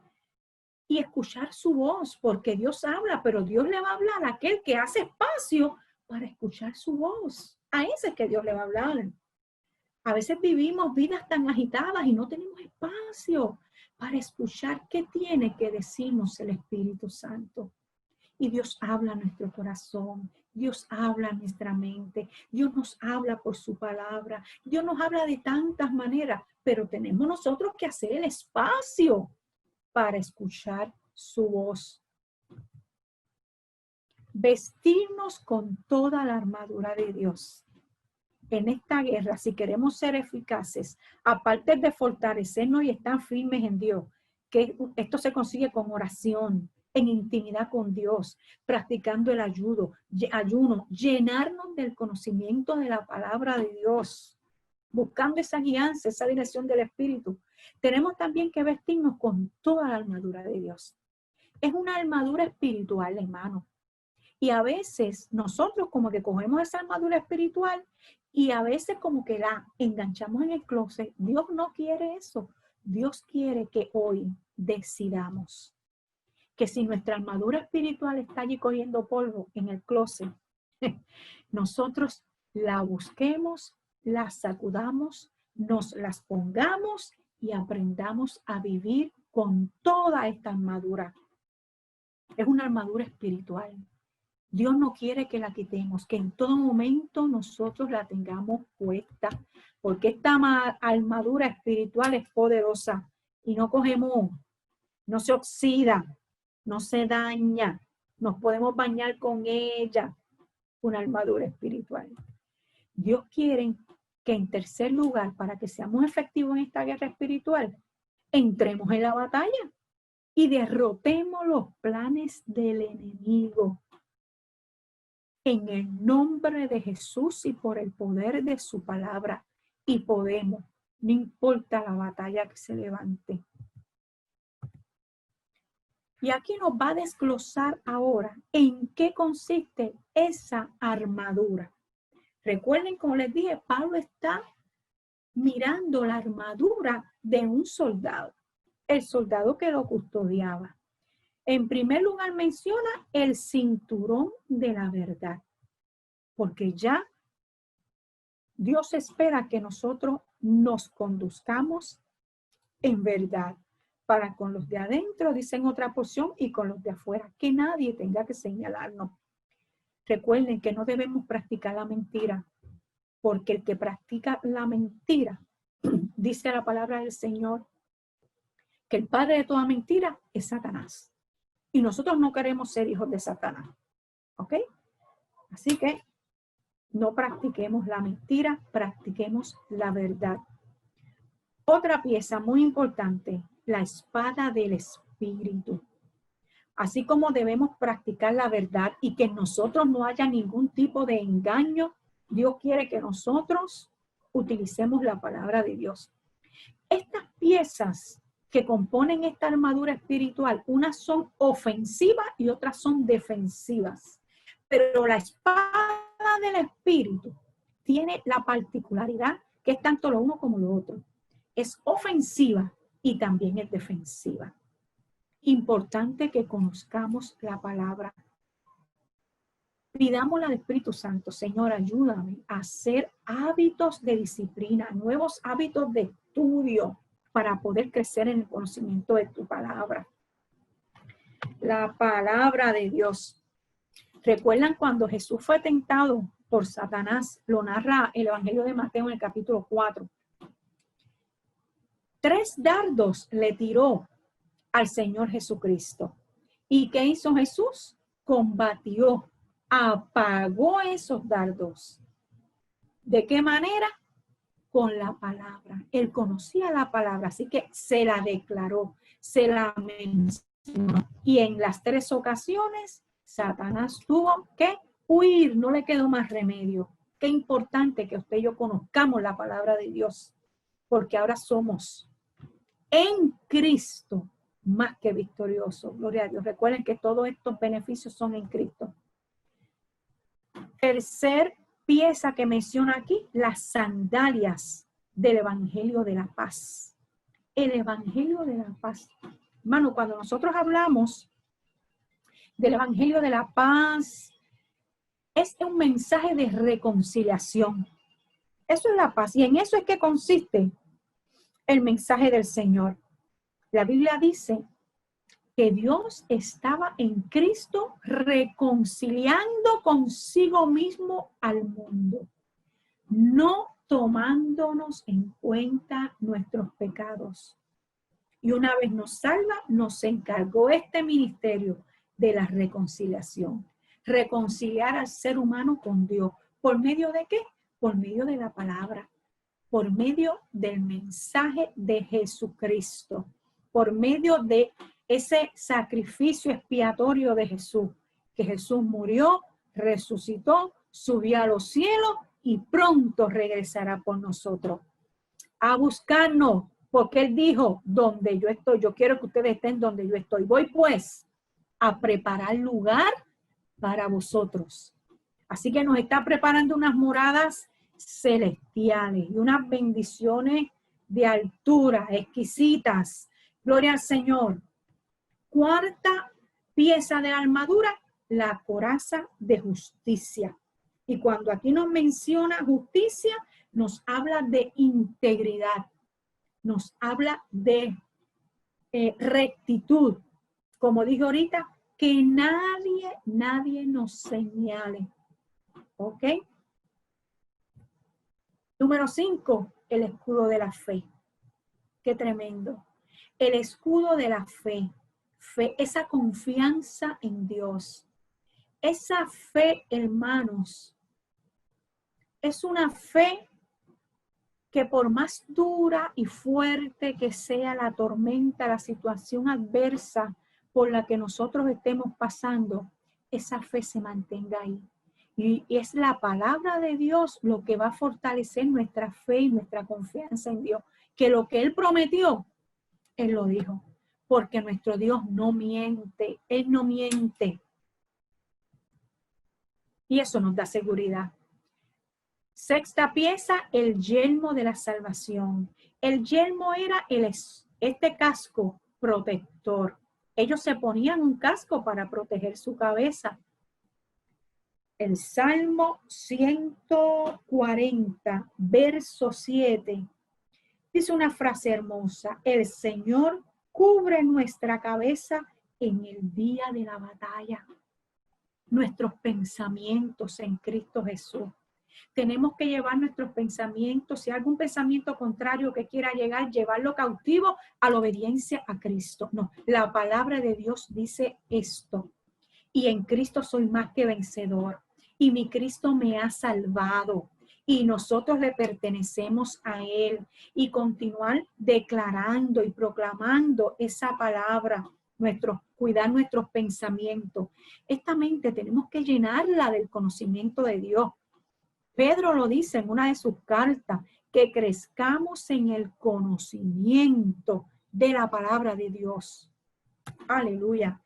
y escuchar su voz, porque Dios habla, pero Dios le va a hablar a aquel que hace espacio para escuchar su voz. A ese es que Dios le va a hablar. A veces vivimos vidas tan agitadas y no tenemos espacio para escuchar qué tiene que decirnos el Espíritu Santo. Y Dios habla a nuestro corazón, Dios habla a nuestra mente, Dios nos habla por su palabra, Dios nos habla de tantas maneras, pero tenemos nosotros que hacer el espacio para escuchar su voz. Vestirnos con toda la armadura de Dios. En esta guerra, si queremos ser eficaces, aparte de fortalecernos y estar firmes en Dios, que esto se consigue con oración, en intimidad con Dios, practicando el ayuno, llenarnos del conocimiento de la palabra de Dios, buscando esa guianza, esa dirección del Espíritu. Tenemos también que vestirnos con toda la armadura de Dios. Es una armadura espiritual, hermano. Y a veces nosotros como que cogemos esa armadura espiritual y a veces como que la enganchamos en el closet. Dios no quiere eso. Dios quiere que hoy decidamos que si nuestra armadura espiritual está allí cogiendo polvo en el closet, nosotros la busquemos, la sacudamos, nos las pongamos y aprendamos a vivir con toda esta armadura. Es una armadura espiritual. Dios no quiere que la quitemos, que en todo momento nosotros la tengamos puesta, porque esta armadura espiritual es poderosa y no cogemos, no se oxida, no se daña, nos podemos bañar con ella, una armadura espiritual. Dios quiere que en tercer lugar, para que seamos efectivos en esta guerra espiritual, entremos en la batalla y derrotemos los planes del enemigo. En el nombre de Jesús y por el poder de su palabra. Y podemos, no importa la batalla que se levante. Y aquí nos va a desglosar ahora en qué consiste esa armadura. Recuerden, como les dije, Pablo está mirando la armadura de un soldado, el soldado que lo custodiaba. En primer lugar menciona el cinturón de la verdad, porque ya Dios espera que nosotros nos conduzcamos en verdad, para con los de adentro, dicen otra porción, y con los de afuera, que nadie tenga que señalarnos. Recuerden que no debemos practicar la mentira, porque el que practica la mentira, dice la palabra del Señor, que el padre de toda mentira es Satanás. Y nosotros no queremos ser hijos de Satanás. ¿Ok? Así que no practiquemos la mentira, practiquemos la verdad. Otra pieza muy importante, la espada del Espíritu. Así como debemos practicar la verdad y que en nosotros no haya ningún tipo de engaño, Dios quiere que nosotros utilicemos la palabra de Dios. Estas piezas que componen esta armadura espiritual, unas son ofensivas y otras son defensivas. Pero la espada del Espíritu tiene la particularidad que es tanto lo uno como lo otro. Es ofensiva y también es defensiva. Importante que conozcamos la palabra. Pidámosle al Espíritu Santo, Señor, ayúdame a hacer hábitos de disciplina, nuevos hábitos de estudio para poder crecer en el conocimiento de tu palabra. La palabra de Dios. ¿Recuerdan cuando Jesús fue tentado por Satanás? Lo narra el Evangelio de Mateo en el capítulo 4. 3 dardos le tiró al Señor Jesucristo. ¿Y qué hizo Jesús? Combatió, apagó esos dardos. ¿De qué manera? Con la palabra. Él conocía la palabra, así que se la declaró, se la mencionó. Y en las 3 ocasiones, Satanás tuvo que huir, no le quedó más remedio. Qué importante que usted y yo conozcamos la palabra de Dios, porque ahora somos en Cristo más que victoriosos. Gloria a Dios. Recuerden que todos estos beneficios son en Cristo. Tercer pieza que menciona aquí, las sandalias del Evangelio de la Paz. El Evangelio de la Paz. Hermano, cuando nosotros hablamos del Evangelio de la Paz, es un mensaje de reconciliación. Eso es la paz. Y en eso es que consiste el mensaje del Señor. La Biblia dice que Dios estaba en Cristo reconciliando consigo mismo al mundo, no tomándonos en cuenta nuestros pecados. Y una vez nos salva, nos encargó este ministerio de la reconciliación. Reconciliar al ser humano con Dios. ¿Por medio de qué? Por medio de la palabra. Por medio del mensaje de Jesucristo. Por medio de ese sacrificio expiatorio de Jesús. Que Jesús murió, resucitó, subió a los cielos y pronto regresará por nosotros. A buscarnos. Porque Él dijo, donde yo estoy, yo quiero que ustedes estén donde yo estoy. Voy pues a preparar lugar para vosotros. Así que nos está preparando unas moradas celestiales y unas bendiciones de altura, exquisitas. Gloria al Señor. Cuarta pieza de armadura, la coraza de justicia. Y cuando aquí nos menciona justicia, nos habla de integridad. Nos habla de rectitud. Como dije ahorita, que nadie nos señale. ¿Ok? Número 5, el escudo de la fe. Qué tremendo. El escudo de la fe. Fe, esa confianza en Dios. Esa fe, hermanos, es una fe que por más dura y fuerte que sea la tormenta, la situación adversa por la que nosotros estemos pasando, esa fe se mantenga ahí. Y es la palabra de Dios lo que va a fortalecer nuestra fe y nuestra confianza en Dios. Que lo que Él prometió, Él lo dijo. Porque nuestro Dios no miente, Él no miente. Y eso nos da seguridad. Sexta pieza, el yelmo de la salvación. El yelmo era este casco protector. Ellos se ponían un casco para proteger su cabeza. El Salmo 140, verso 7, dice una frase hermosa: el Señor cubre nuestra cabeza en el día de la batalla. Nuestros pensamientos en Cristo Jesús. Tenemos que llevar nuestros pensamientos, si hay algún pensamiento contrario que quiera llegar, llevarlo cautivo a la obediencia a Cristo. No, la palabra de Dios dice esto: y en Cristo soy más que vencedor, y mi Cristo me ha salvado, y nosotros le pertenecemos a Él, y continuar declarando y proclamando esa palabra, cuidar nuestros pensamientos. Esta mente tenemos que llenarla del conocimiento de Dios. Pedro lo dice en una de sus cartas, que crezcamos en el conocimiento de la palabra de Dios. Aleluya.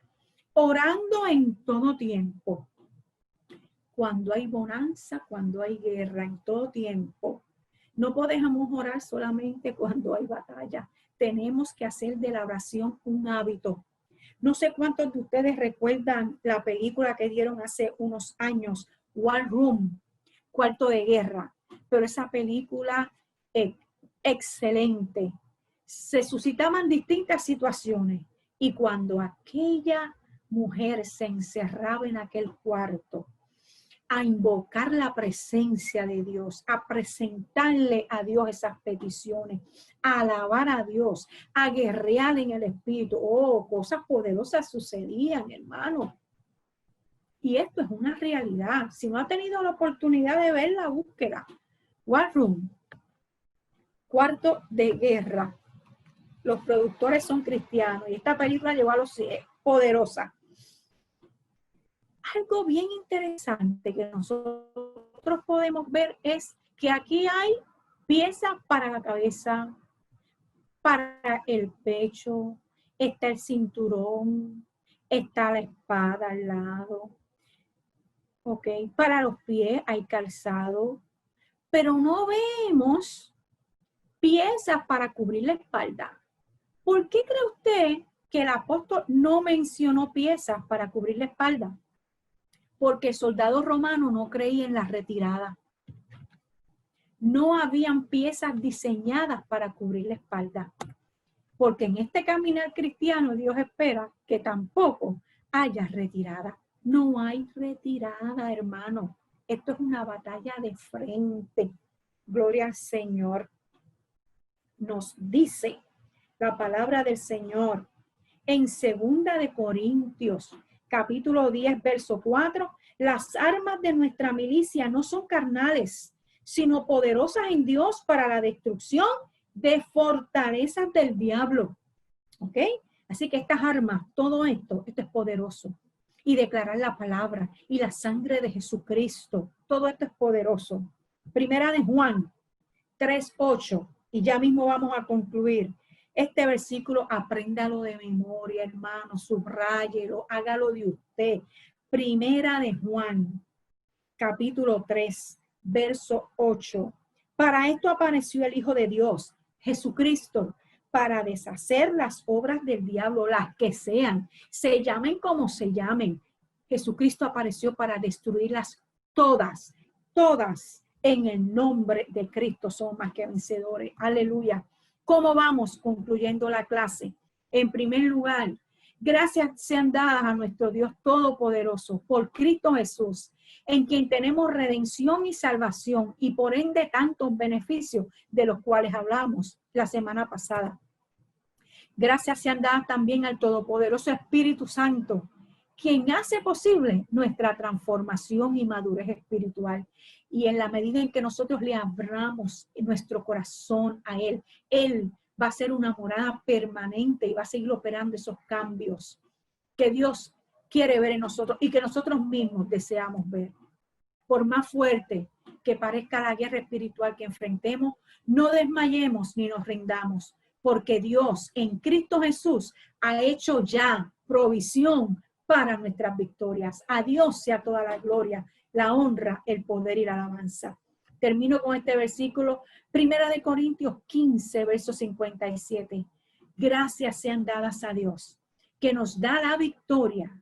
Orando en todo tiempo. Cuando hay bonanza, cuando hay guerra, en todo tiempo. No podemos orar solamente cuando hay batalla. Tenemos que hacer de la oración un hábito. No sé cuántos de ustedes recuerdan la película que dieron hace unos años, War Room, Cuarto de Guerra, pero esa película es excelente. Se suscitaban distintas situaciones y cuando aquella mujer se encerraba en aquel cuarto a invocar la presencia de Dios, a presentarle a Dios esas peticiones, a alabar a Dios, a guerrear en el Espíritu. Oh, cosas poderosas sucedían, hermano. Y esto es una realidad. Si no ha tenido la oportunidad de verla, búsquela. War Room, Cuarto de Guerra. Los productores son cristianos y esta película llegó a los cielos, poderosa. Algo bien interesante que nosotros podemos ver es que aquí hay piezas para la cabeza, para el pecho, está el cinturón, está la espada al lado. Ok, para los pies hay calzado, pero no vemos piezas para cubrir la espalda. ¿Por qué cree usted que el apóstol no mencionó piezas para cubrir la espalda? Porque el soldado romano no creía en la retirada. No habían piezas diseñadas para cubrir la espalda. Porque en este caminar cristiano Dios espera que tampoco haya retirada. No hay retirada, hermano. Esto es una batalla de frente. Gloria al Señor. Nos dice la palabra del Señor en 2 de Corintios, capítulo 10, verso 4. Las armas de nuestra milicia no son carnales, sino poderosas en Dios para la destrucción de fortalezas del diablo. ¿Ok? Así que estas armas, todo esto es poderoso. Y declarar la palabra y la sangre de Jesucristo, todo esto es poderoso. Primera de Juan 3:8, y ya mismo vamos a concluir. Este versículo apréndalo de memoria, hermano, subráyelo, hágalo de usted. Primera de Juan, capítulo 3, verso 8. Para esto apareció el Hijo de Dios, Jesucristo, para deshacer las obras del diablo, las que sean, se llamen como se llamen. Jesucristo apareció para destruirlas todas, todas. En el nombre de Cristo somos más que vencedores. Aleluya. ¿Cómo vamos concluyendo la clase? En primer lugar, gracias sean dadas a nuestro Dios Todopoderoso por Cristo Jesús, en quien tenemos redención y salvación y por ende tantos beneficios de los cuales hablamos la semana pasada. Gracias sean dadas también al Todopoderoso Espíritu Santo, quien hace posible nuestra transformación y madurez espiritual. Y en la medida en que nosotros le abramos nuestro corazón a Él va a ser una morada permanente y va a seguir operando esos cambios que Dios quiere ver en nosotros y que nosotros mismos deseamos ver. Por más fuerte que parezca la guerra espiritual que enfrentemos, no desmayemos ni nos rindamos, porque Dios en Cristo Jesús ha hecho ya provisión para nuestras victorias. A Dios sea toda la gloria, la honra, el poder y la alabanza. Termino con este versículo, 1 Corintios 15, verso 57. Gracias sean dadas a Dios, que nos da la victoria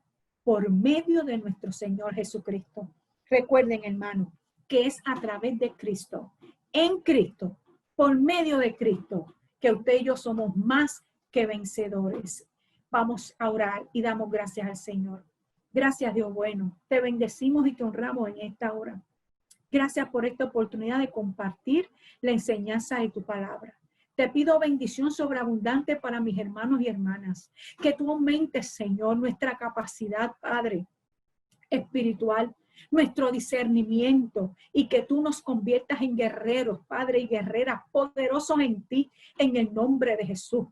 por medio de nuestro Señor Jesucristo. Recuerden, hermano, que es a través de Cristo, en Cristo, por medio de Cristo, que usted y yo somos más que vencedores. Vamos a orar y damos gracias al Señor. Gracias, Dios bueno. Te bendecimos y te honramos en esta hora. Gracias por esta oportunidad de compartir la enseñanza de tu palabra. Te pido bendición sobreabundante para mis hermanos y hermanas. Que tú aumentes, Señor, nuestra capacidad, Padre, espiritual, nuestro discernimiento, y que tú nos conviertas en guerreros, Padre, y guerreras poderosos en ti, en el nombre de Jesús.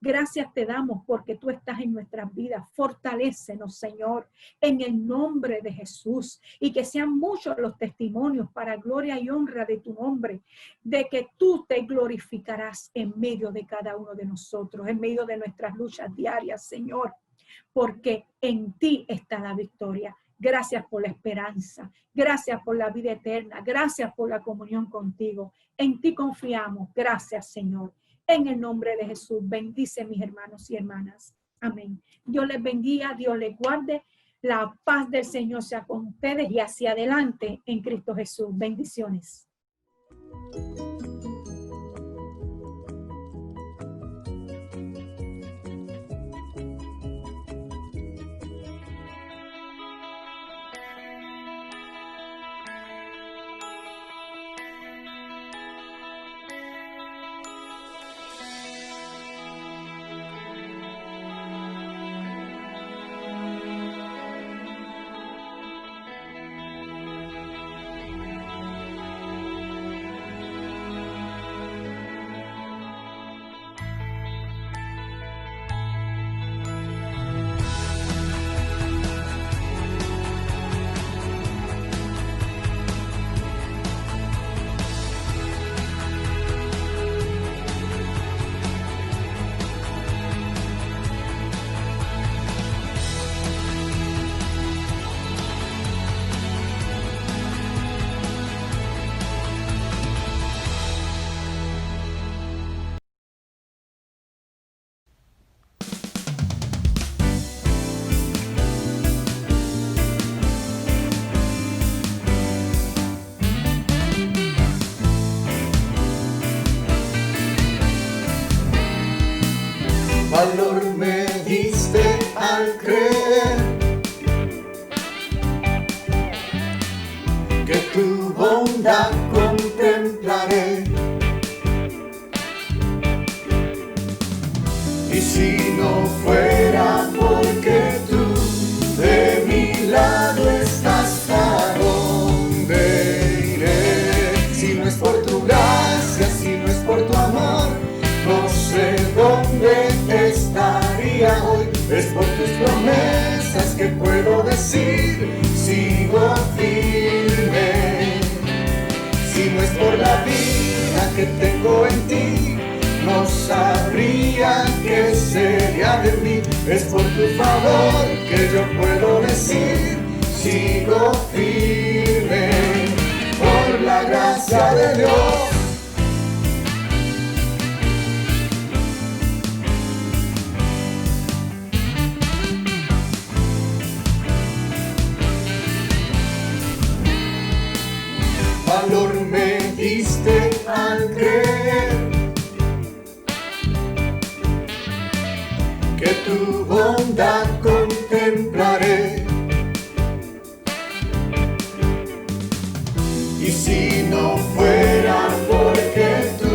Gracias te damos porque tú estás en nuestras vidas. Fortalécenos, Señor, en el nombre de Jesús, y que sean muchos los testimonios para gloria y honra de tu nombre, de que tú te glorificarás en medio de cada uno de nosotros, en medio de nuestras luchas diarias, Señor, porque en ti está la victoria. Gracias por la esperanza, gracias por la vida eterna, gracias por la comunión contigo. En ti confiamos. Gracias, Señor. En el nombre de Jesús, bendice mis hermanos y hermanas. Amén. Dios les bendiga, Dios les guarde. La paz del Señor sea con ustedes y hacia adelante en Cristo Jesús. Bendiciones. Valor me diste al creer que tu bondad contemplaré. Y si no fuera porque tú de mi lado estás, ¿a dónde iré? Si no es por tu gracia, si no es por tu amor, no sé dónde estaría hoy. Es por tus promesas que puedo decir, sigo firme. Si no es por la vida que tengo en ti, no sabría qué sería de mí. Es por tu favor que yo puedo decir, sigo firme. Por la gracia de Dios. Valor me diste al creer que tu bondad contemplaré. Y si no fuera porque tú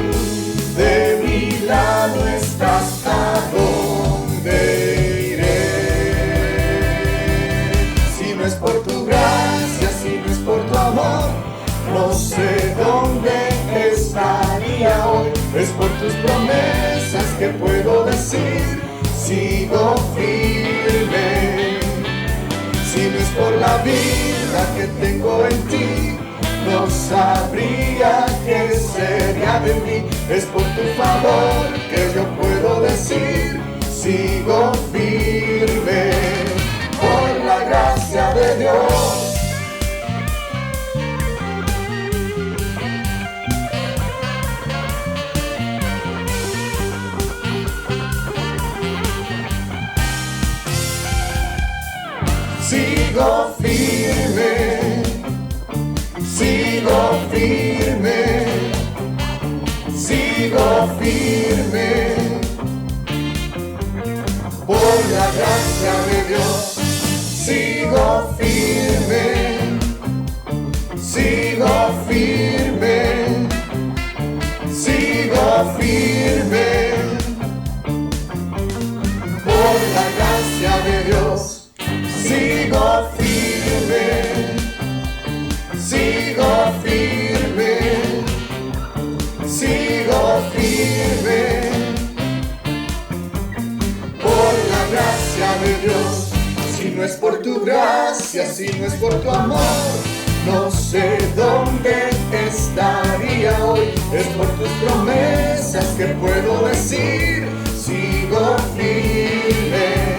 de mi lado estás, ¿a dónde iré? que puedo decir, sigo firme. Si no es por la vida que tengo en ti, no sabría qué sería de mí. Es por tu favor que yo puedo decir, sigo firme. Por la gracia de Dios. Sigo firme, sigo firme, sigo firme, por la gracia de Dios. Sigo firme, sigo firme, sigo firme, por la gracia de Dios. Sigo firme, sigo firme, sigo firme, por la gracia de Dios. Si no es por tu gracia, si no es por tu amor, no sé dónde estaría hoy. Es por tus promesas que puedo decir, sigo firme.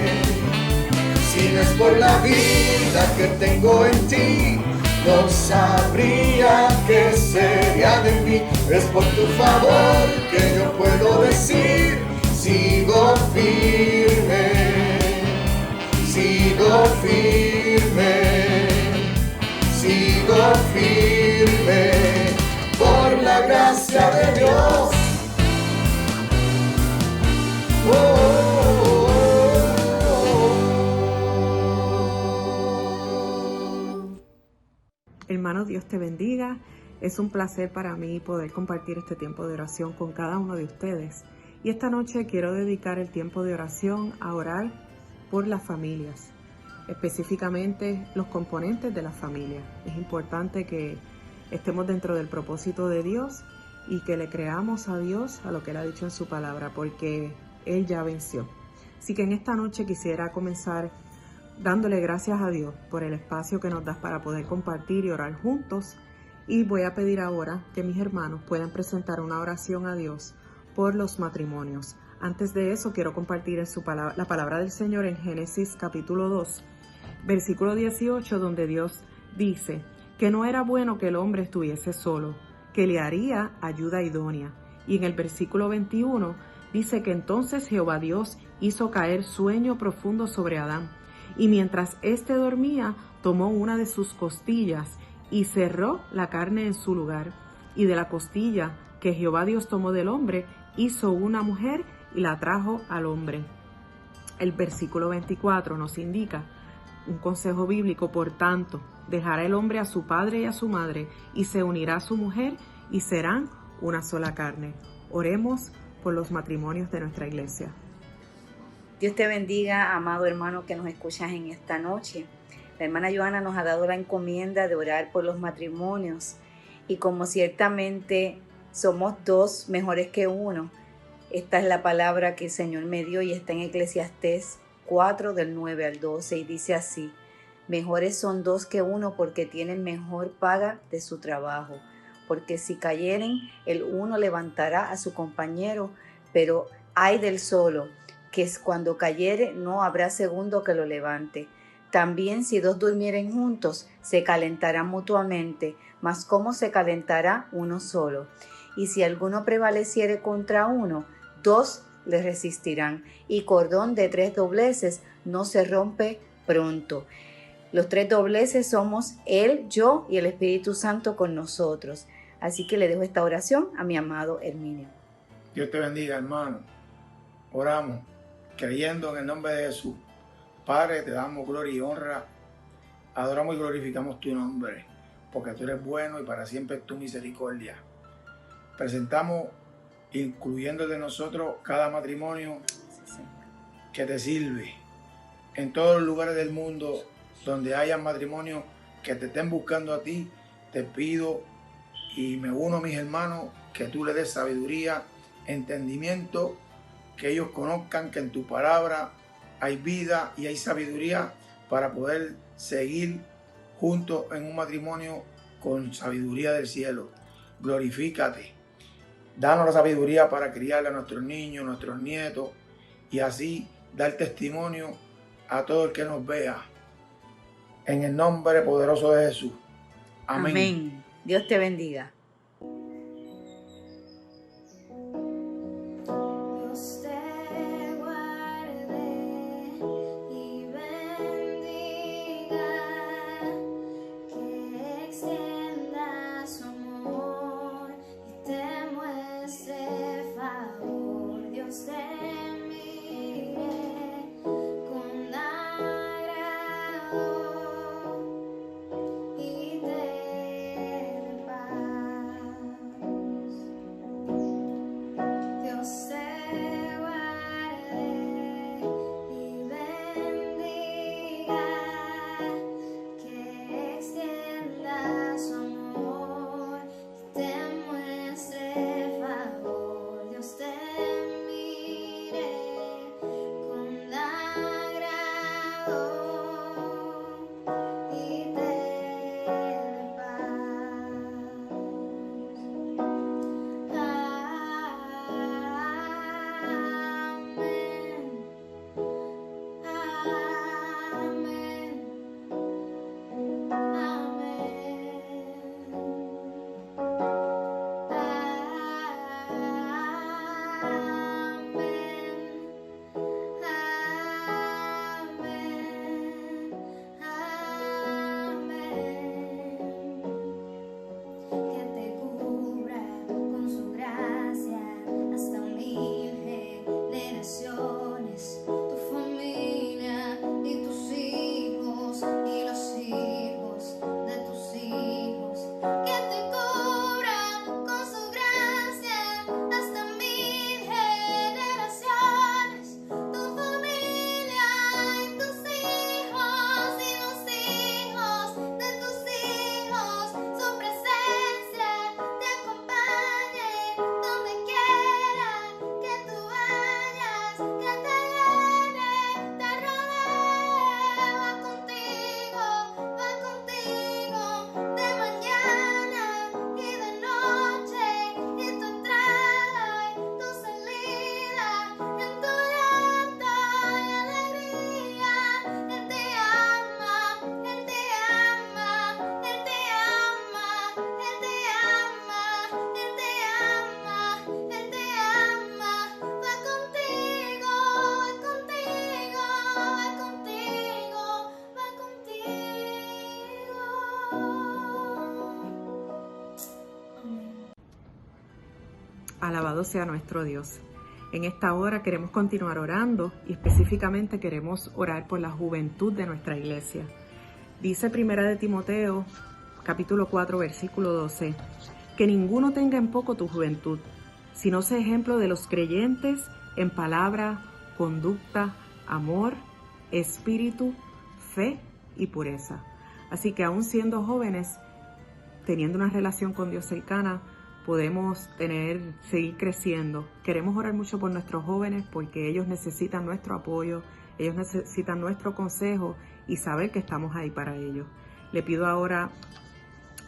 Si no es por la vida que tengo en ti, no sabría qué sería de mí. Es por tu favor que yo puedo decir, sigo firme, sigo firme, sigo firme, por la gracia de Dios. Hermano, Dios te bendiga. Es un placer para mí poder compartir este tiempo de oración con cada uno de ustedes. Y esta noche quiero dedicar el tiempo de oración a orar por las familias, específicamente los componentes de la familia. Es importante que estemos dentro del propósito de Dios y que le creamos a Dios a lo que Él ha dicho en su palabra, porque Él ya venció. Así que en esta noche quisiera comenzar dándole gracias a Dios por el espacio que nos das para poder compartir y orar juntos. Y voy a pedir ahora que mis hermanos puedan presentar una oración a Dios por los matrimonios. Antes de eso, quiero compartir la palabra del Señor en Génesis capítulo 2, versículo 18, donde Dios dice que no era bueno que el hombre estuviese solo, que le haría ayuda idónea. Y en el versículo 21 dice que entonces Jehová Dios hizo caer sueño profundo sobre Adán. Y mientras éste dormía, tomó una de sus costillas y cerró la carne en su lugar. Y de la costilla que Jehová Dios tomó del hombre, hizo una mujer y la trajo al hombre. El versículo 24 nos indica un consejo bíblico: por tanto, dejará el hombre a su padre y a su madre, y se unirá a su mujer, y serán una sola carne. Oremos por los matrimonios de nuestra iglesia. Dios te bendiga, amado hermano que nos escuchas en esta noche. La hermana Joana nos ha dado la encomienda de orar por los matrimonios. Y como ciertamente somos dos mejores que uno, esta es la palabra que el Señor me dio y está en Eclesiastés 4, del 9 al 12. Y dice así: mejores son dos que uno, porque tienen mejor paga de su trabajo. Porque si cayeren, el uno levantará a su compañero, pero ay del solo, que es cuando cayere no habrá segundo que lo levante. También si dos durmieren juntos, se calentarán mutuamente, mas ¿cómo se calentará uno solo? Y si alguno prevaleciere contra uno, dos le resistirán, y cordón de 3 dobleces no se rompe pronto. Los 3 dobleces somos Él, yo y el Espíritu Santo con nosotros. Así que le dejo esta oración a mi amado Herminio. Dios te bendiga, hermano. Oramos creyendo en el nombre de Jesús. Padre, te damos gloria y honra, adoramos y glorificamos tu nombre, porque tú eres bueno y para siempre es tu misericordia. Presentamos, incluyendo de nosotros, cada matrimonio que te sirve. En todos los lugares del mundo donde haya matrimonios que te estén buscando a ti, te pido y me uno a mis hermanos que tú le des sabiduría, entendimiento que ellos conozcan que en tu palabra hay vida y hay sabiduría para poder seguir juntos en un matrimonio con sabiduría del cielo. Glorifícate. Danos la sabiduría para criar a nuestros niños, nuestros nietos, y así dar testimonio a todo el que nos vea. En el nombre poderoso de Jesús. Amén. Amén. Dios te bendiga. Dios te guarde y bendiga, que extienda su amor y te muestre favor. Dios te mire con agrado y te dé paz. Dios te guarde y bendiga, que extienda su amor y te muestre favor. Dios te mire con agrado y te dé paz. Que te cubra con su gracia hasta 1000 generaciones, tu familia y tus hijos y los hijos de tus hijos. Que te cubra con su gracia hasta 1000 generaciones, tu familia y tus hijos y los hijos de tus hijos. Su presencia te acompañe donde quiera que tú vayas, que te llene, te rodee, va contigo de mañana y de noche, y tu entrada y tu salida, en tu llanto y alegría. Él te ama, Él te ama, Él te ama, Él te ama, Él te ama, Él te ama. Va contigo, va contigo, va contigo. Amén. Alabado sea nuestro Dios. En esta hora queremos continuar orando y específicamente queremos orar por la juventud de nuestra iglesia. Dice Primera de Timoteo, capítulo 4, versículo 12, que ninguno tenga en poco tu juventud, sino sea ejemplo de los creyentes en palabra, conducta, amor, espíritu, fe y pureza. Así que aún siendo jóvenes, teniendo una relación con Dios cercana, podemos seguir creciendo. Queremos orar mucho por nuestros jóvenes porque ellos necesitan nuestro apoyo, ellos necesitan nuestro consejo y saber que estamos ahí para ellos. Le pido ahora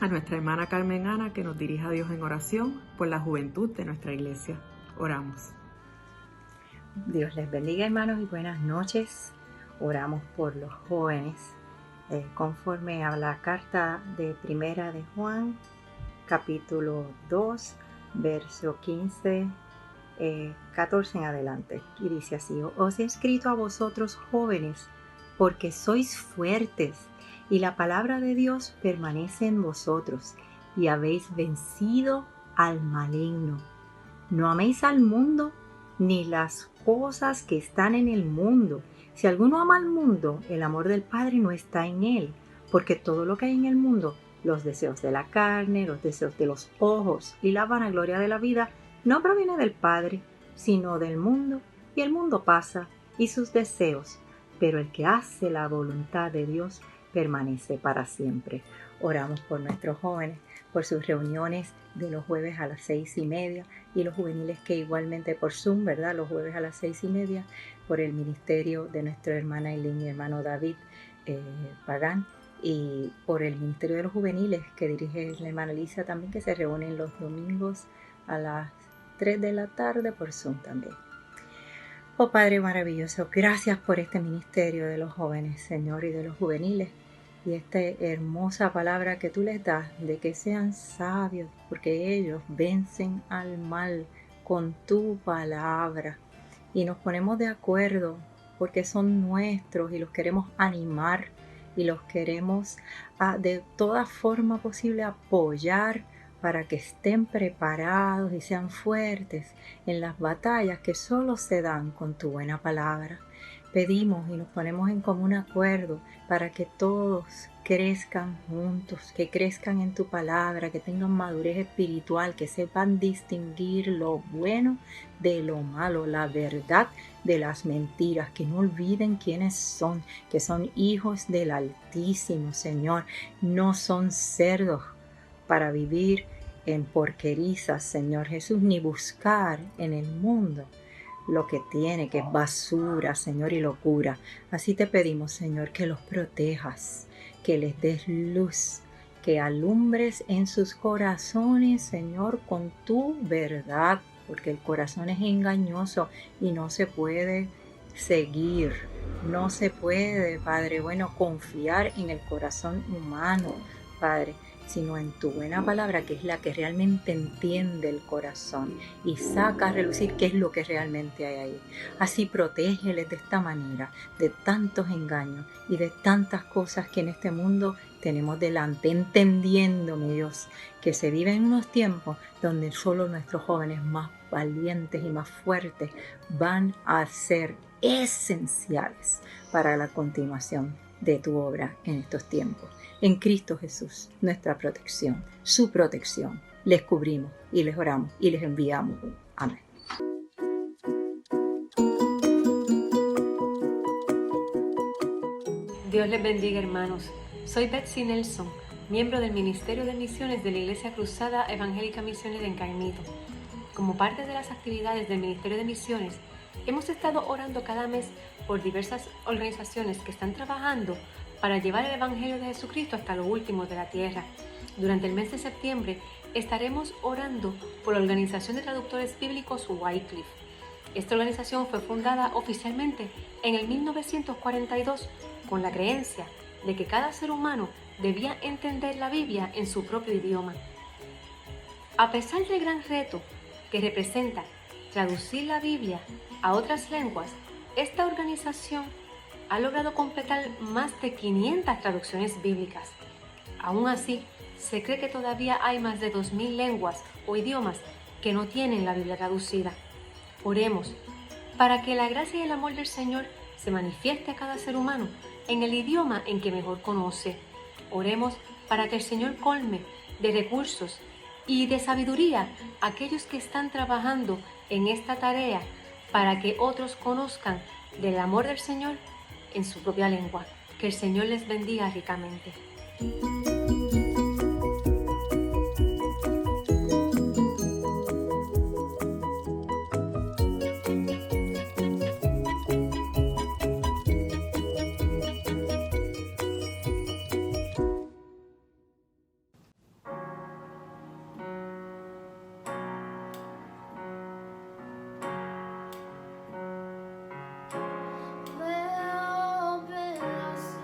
a nuestra hermana Carmen Ana que nos dirija a Dios en oración por la juventud de nuestra iglesia. Oramos. Dios les bendiga, hermanos, y buenas noches. Oramos por los jóvenes conforme a la carta de Primera de Juan, capítulo 2, verso 15, 14 en adelante. Y dice así: os he escrito a vosotros jóvenes, porque sois fuertes, y la palabra de Dios permanece en vosotros, y habéis vencido al maligno. No améis al mundo, ni las cosas que están en el mundo. Si alguno ama al mundo, el amor del Padre no está en él, porque todo lo que hay en el mundo, los deseos de la carne, los deseos de los ojos y la vanagloria de la vida, no proviene del Padre, sino del mundo, y el mundo pasa, y sus deseos, pero el que hace la voluntad de Dios permanece para siempre. Oramos por nuestros jóvenes. por sus reuniones de los jueves a las 6:30 y los juveniles que igualmente por Zoom, ¿verdad? Los jueves a las 6:30, por el ministerio de nuestra hermana Eileen y hermano David Pagán, y por el ministerio de los juveniles que dirige la hermana Elisa también, que se reúnen los domingos a las 3 de la tarde por Zoom también. Oh Padre maravilloso, gracias por este ministerio de los jóvenes, Señor, y de los juveniles, y esta hermosa palabra que tú les das de que sean sabios, porque ellos vencen al mal con tu palabra. Y nos ponemos de acuerdo porque son nuestros y los queremos animar y los queremos de toda forma posible apoyar para que estén preparados y sean fuertes en las batallas que solo se dan con tu buena palabra. Pedimos y nos ponemos en común acuerdo para que todos crezcan juntos, que crezcan en tu palabra, que tengan madurez espiritual, que sepan distinguir lo bueno de lo malo, la verdad de las mentiras, que no olviden quiénes son, que son hijos del Altísimo, Señor, no son cerdos para vivir en porquerizas, Señor Jesús, ni buscar en el mundo lo que tiene, que es basura, Señor, y locura. Así te pedimos, Señor, que los protejas, que les des luz, que alumbres en sus corazones, Señor, con tu verdad, porque el corazón es engañoso y no se puede seguir, no se puede, Padre bueno, confiar en el corazón humano, Padre, sino en tu buena palabra, que es la que realmente entiende el corazón y saca a relucir qué es lo que realmente hay ahí. Así protégeles de esta manera, de tantos engaños y de tantas cosas que en este mundo tenemos delante, entendiendo, mi Dios, que se vive en unos tiempos donde solo nuestros jóvenes más valientes y más fuertes van a ser esenciales para la continuación de tu obra en estos tiempos. En Cristo Jesús, nuestra protección, su protección, les cubrimos y les oramos y les enviamos. Amén. Dios les bendiga, hermanos. Soy Betsy Nelson, miembro del Ministerio de Misiones de la Iglesia Cruzada Evangélica Misionera en Caimito. Como parte de las actividades del Ministerio de Misiones, hemos estado orando cada mes por diversas organizaciones que están trabajando para llevar el Evangelio de Jesucristo hasta lo último de la tierra. Durante el mes de septiembre estaremos orando por la Organización de Traductores Bíblicos Wycliffe. Esta organización fue fundada oficialmente en el 1942 con la creencia de que cada ser humano debía entender la Biblia en su propio idioma. A pesar del gran reto que representa traducir la Biblia a otras lenguas, esta organización ha logrado completar más de 500 traducciones bíblicas. Aún así, se cree que todavía hay más de 2.000 lenguas o idiomas que no tienen la Biblia traducida. Oremos para que la gracia y el amor del Señor se manifieste a cada ser humano en el idioma en que mejor conoce. Oremos para que el Señor colme de recursos y de sabiduría a aquellos que están trabajando en esta tarea para que otros conozcan del amor del Señor en su propia lengua. Que el Señor les bendiga ricamente. Veo pedazos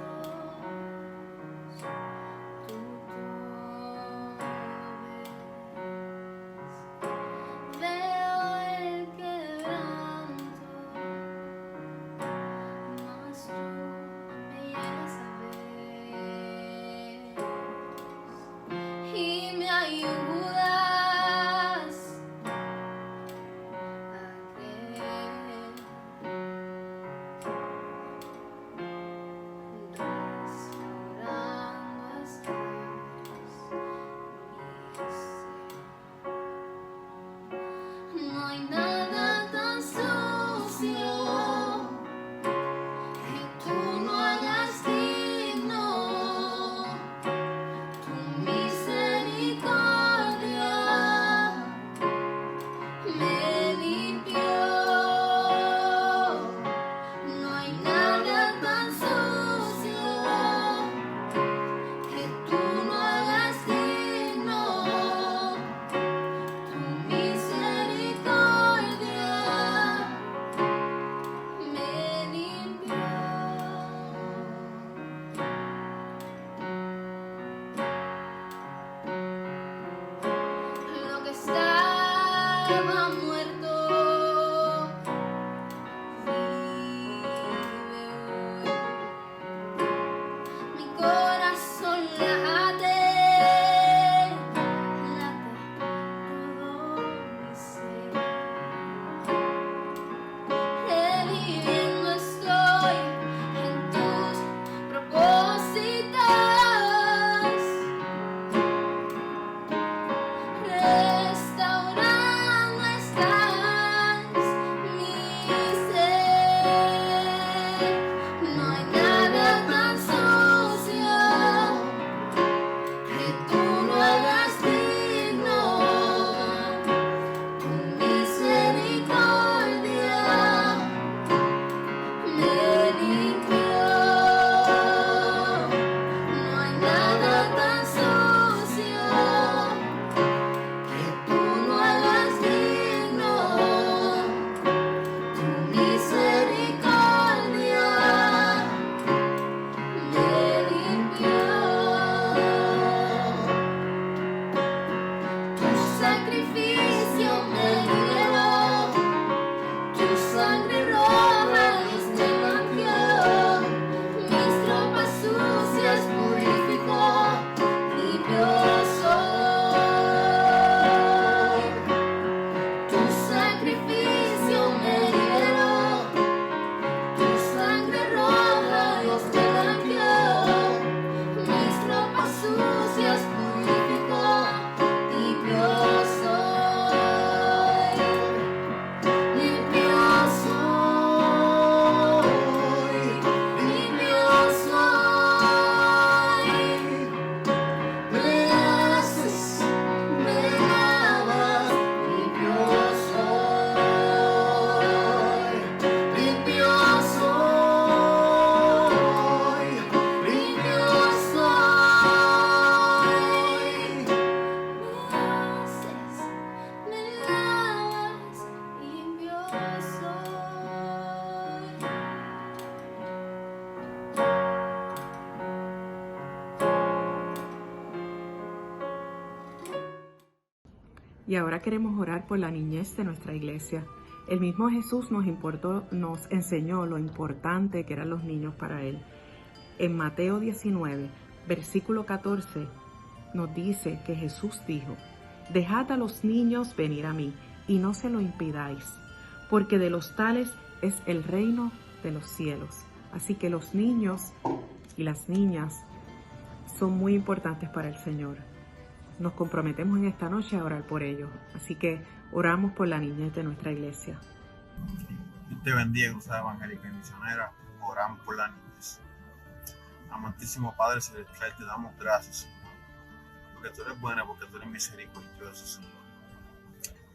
Y ahora queremos orar por la niñez de nuestra iglesia. El mismo Jesús nos enseñó lo importante que eran los niños para Él. En Mateo 19, versículo 14, nos dice que Jesús dijo: «Dejad a los niños venir a mí, y no se lo impidáis, porque de los tales es el reino de los cielos». Así que los niños y las niñas son muy importantes para el Señor. Nos comprometemos en esta noche a orar por ellos. Así que oramos por la niñez de nuestra iglesia. Dios te bendiga, Cruzada Evangélica y Misionera. Oramos por la niñez. Amantísimo Padre Celestial, te damos gracias, Señor, porque tú eres buena, porque tú eres misericordioso, Señor.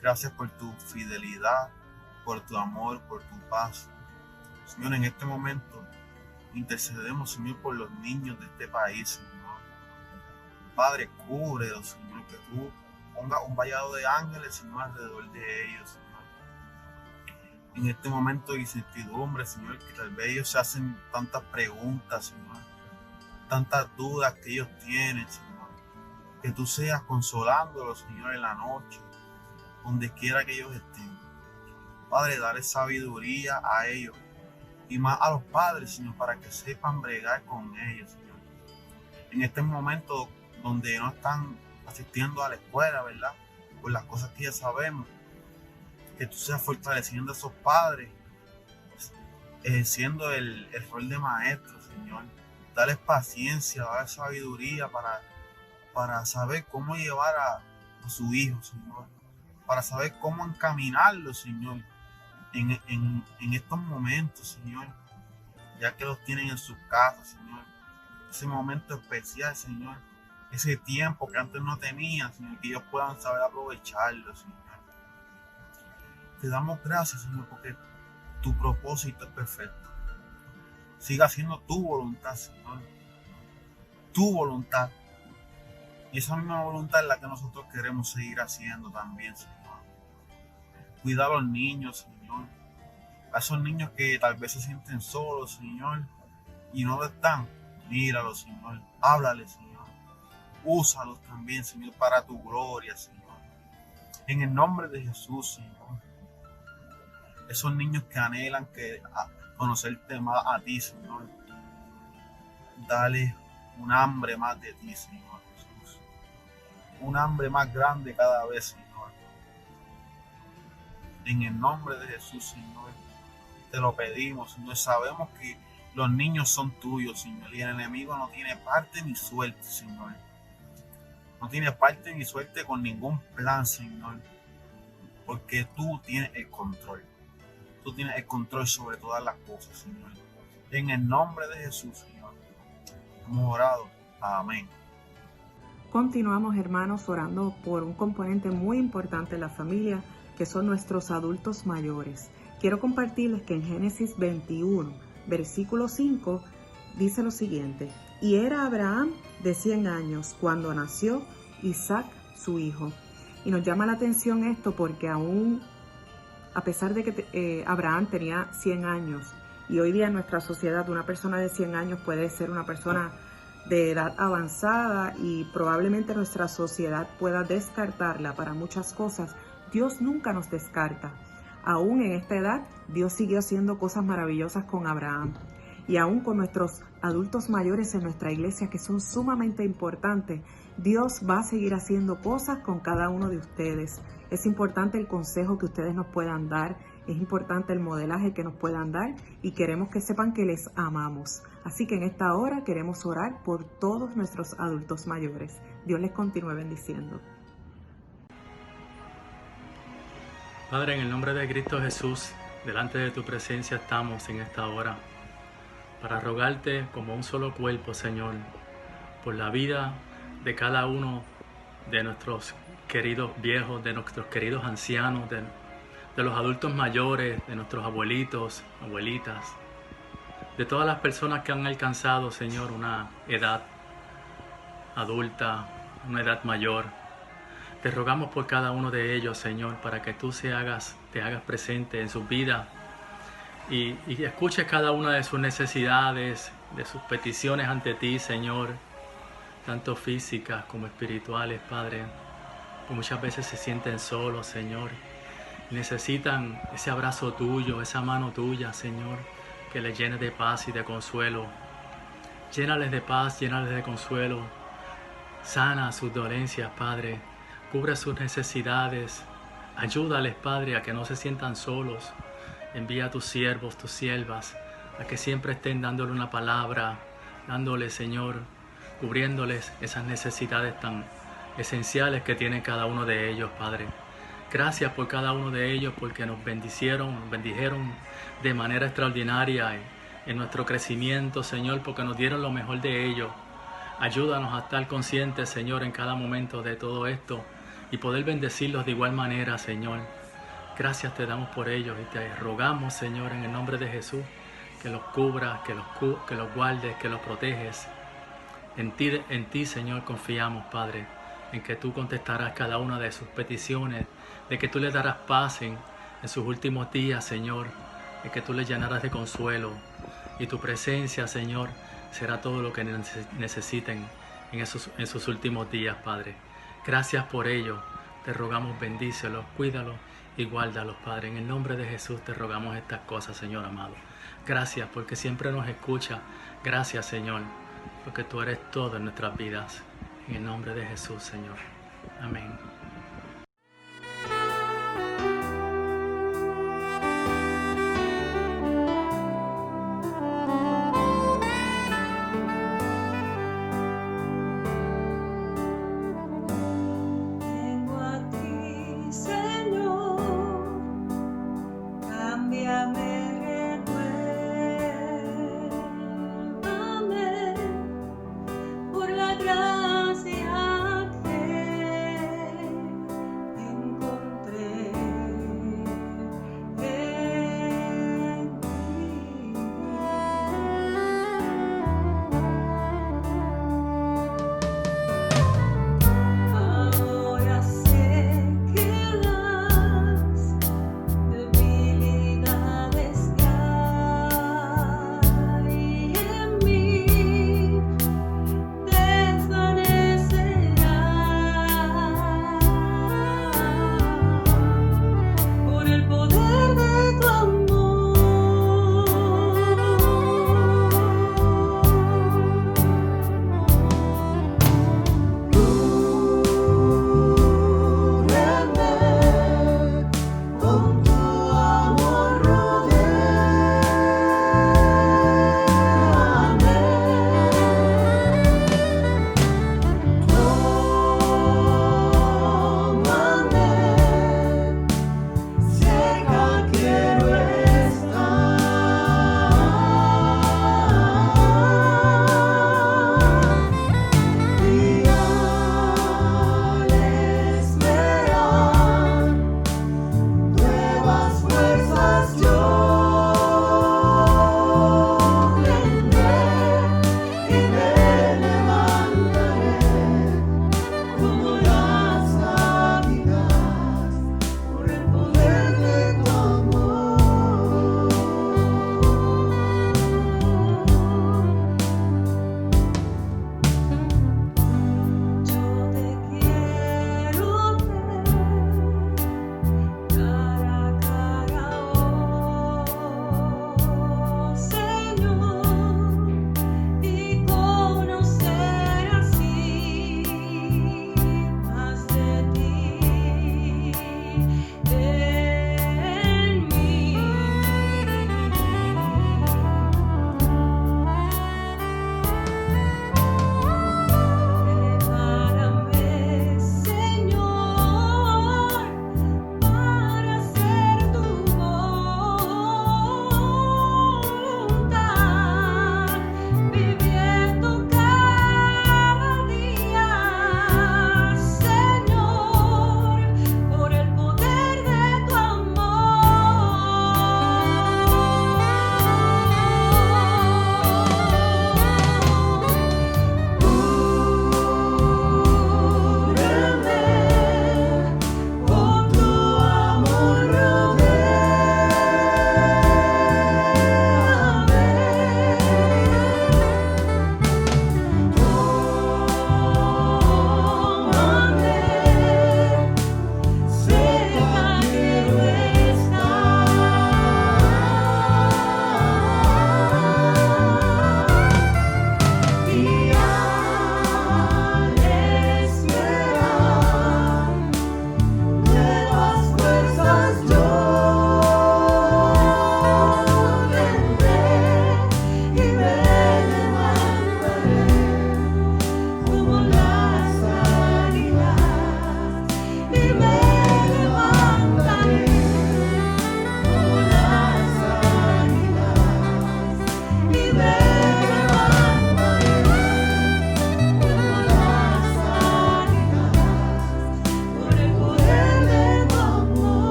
Gracias por tu fidelidad, por tu amor, por tu paz. Señor, en este momento intercedemos, Señor, por los niños de este país, Señor. Padre, cúbrelos, Señor, que tú pongas un vallado de ángeles, Señor, alrededor de ellos, Señor. En este momento de incertidumbre, Señor, que tal vez ellos se hacen tantas preguntas, Señor, tantas dudas que ellos tienen, Señor. Que tú seas consolándolos, Señor, en la noche, donde quiera que ellos estén. Padre, dale sabiduría a ellos y más a los padres, Señor, para que sepan bregar con ellos, Señor. En este momento donde no están asistiendo a la escuela, ¿verdad? Por las cosas que ya sabemos, que tú seas fortaleciendo a esos padres, siendo el rol de maestro, Señor. Dale paciencia, dale sabiduría para saber cómo llevar a su hijo, Señor. Para saber cómo encaminarlo, Señor, en estos momentos, Señor, ya que los tienen en sus casas, Señor. Ese momento especial, Señor. Ese tiempo que antes no tenían, Señor, que ellos puedan saber aprovecharlo, Señor. Te damos gracias, Señor, porque tu propósito es perfecto. Siga haciendo tu voluntad, Señor. Tu voluntad. Y esa misma voluntad es la que nosotros queremos seguir haciendo también, Señor. Cuida a los niños, Señor. A esos niños que tal vez se sienten solos, Señor, y no lo están. Míralos, Señor. Háblales, Señor. Úsalos también, Señor, para tu gloria, Señor. En el nombre de Jesús, Señor. Esos niños que anhelan conocerte más a ti, Señor. Dale un hambre más de ti, Señor Jesús. Un hambre más grande cada vez, Señor. En el nombre de Jesús, Señor, te lo pedimos, Señor. Sabemos que los niños son tuyos, Señor, y el enemigo no tiene parte ni suerte, Señor. No tiene parte ni suerte con ningún plan, Señor, porque tú tienes el control. Tú tienes el control sobre todas las cosas, Señor. En el nombre de Jesús, Señor, hemos orado. Amén. Continuamos, hermanos, orando por un componente muy importante en la familia, que son nuestros adultos mayores. Quiero compartirles que en Génesis 21, versículo 5, dice lo siguiente: «Y era Abraham de 100 años cuando nació Isaac, su hijo». Y nos llama la atención esto porque aún, a pesar de que Abraham tenía 100 años, y hoy día en nuestra sociedad una persona de 100 años puede ser una persona de edad avanzada y probablemente nuestra sociedad pueda descartarla para muchas cosas, Dios nunca nos descarta. Aún en esta edad, Dios siguió haciendo cosas maravillosas con Abraham. Y aún con nuestros adultos mayores en nuestra iglesia, que son sumamente importantes, Dios va a seguir haciendo cosas con cada uno de ustedes. Es importante el consejo que ustedes nos puedan dar, es importante el modelaje que nos puedan dar y queremos que sepan que les amamos. Así que en esta hora queremos orar por todos nuestros adultos mayores. Dios les continúe bendiciendo. Padre, en el nombre de Cristo Jesús, delante de tu presencia estamos en esta hora para rogarte como un solo cuerpo, Señor, por la vida de cada uno de nuestros queridos viejos, de nuestros queridos ancianos, de los adultos mayores, de nuestros abuelitos, abuelitas, de todas las personas que han alcanzado, Señor, una edad adulta, una edad mayor. Te rogamos por cada uno de ellos, Señor, para que tú te hagas presente en sus vidas y escuches cada una de sus necesidades, de sus peticiones ante ti, Señor, tanto físicas como espirituales, Padre. que muchas veces se sienten solos, Señor. Necesitan ese abrazo tuyo, esa mano tuya, Señor, que les llene de paz y de consuelo. Llénales de paz, llénales de consuelo. Sana sus dolencias, Padre. Cubre sus necesidades. Ayúdales, Padre, a que no se sientan solos. Envía a tus siervos, tus siervas, a que siempre estén dándole una palabra, dándole, Señor, cubriéndoles esas necesidades tan esenciales que tiene cada uno de ellos, Padre. Gracias por cada uno de ellos, porque nos bendijeron de manera extraordinaria en nuestro crecimiento, Señor, porque nos dieron lo mejor de ellos. Ayúdanos a estar conscientes, Señor, en cada momento de todo esto y poder bendecirlos de igual manera, Señor. Gracias te damos por ellos y te rogamos, Señor, en el nombre de Jesús, que los cubras, que los guardes, que los proteges. En ti, Señor, confiamos, Padre, en que tú contestarás cada una de sus peticiones, de que tú les darás paz en sus últimos días, Señor, de que tú les llenarás de consuelo y tu presencia, Señor, será todo lo que necesiten en sus últimos días, Padre. Gracias por ello. Te rogamos, bendícelos, cuídalos y guárdalos, Padre. En el nombre de Jesús te rogamos estas cosas, Señor amado. Gracias porque siempre nos escucha. Gracias, Señor, porque tú eres todo en nuestras vidas. En el nombre de Jesús, Señor. Amén. Vengo a ti, Señor, cámbiame, renuévame por la gracia que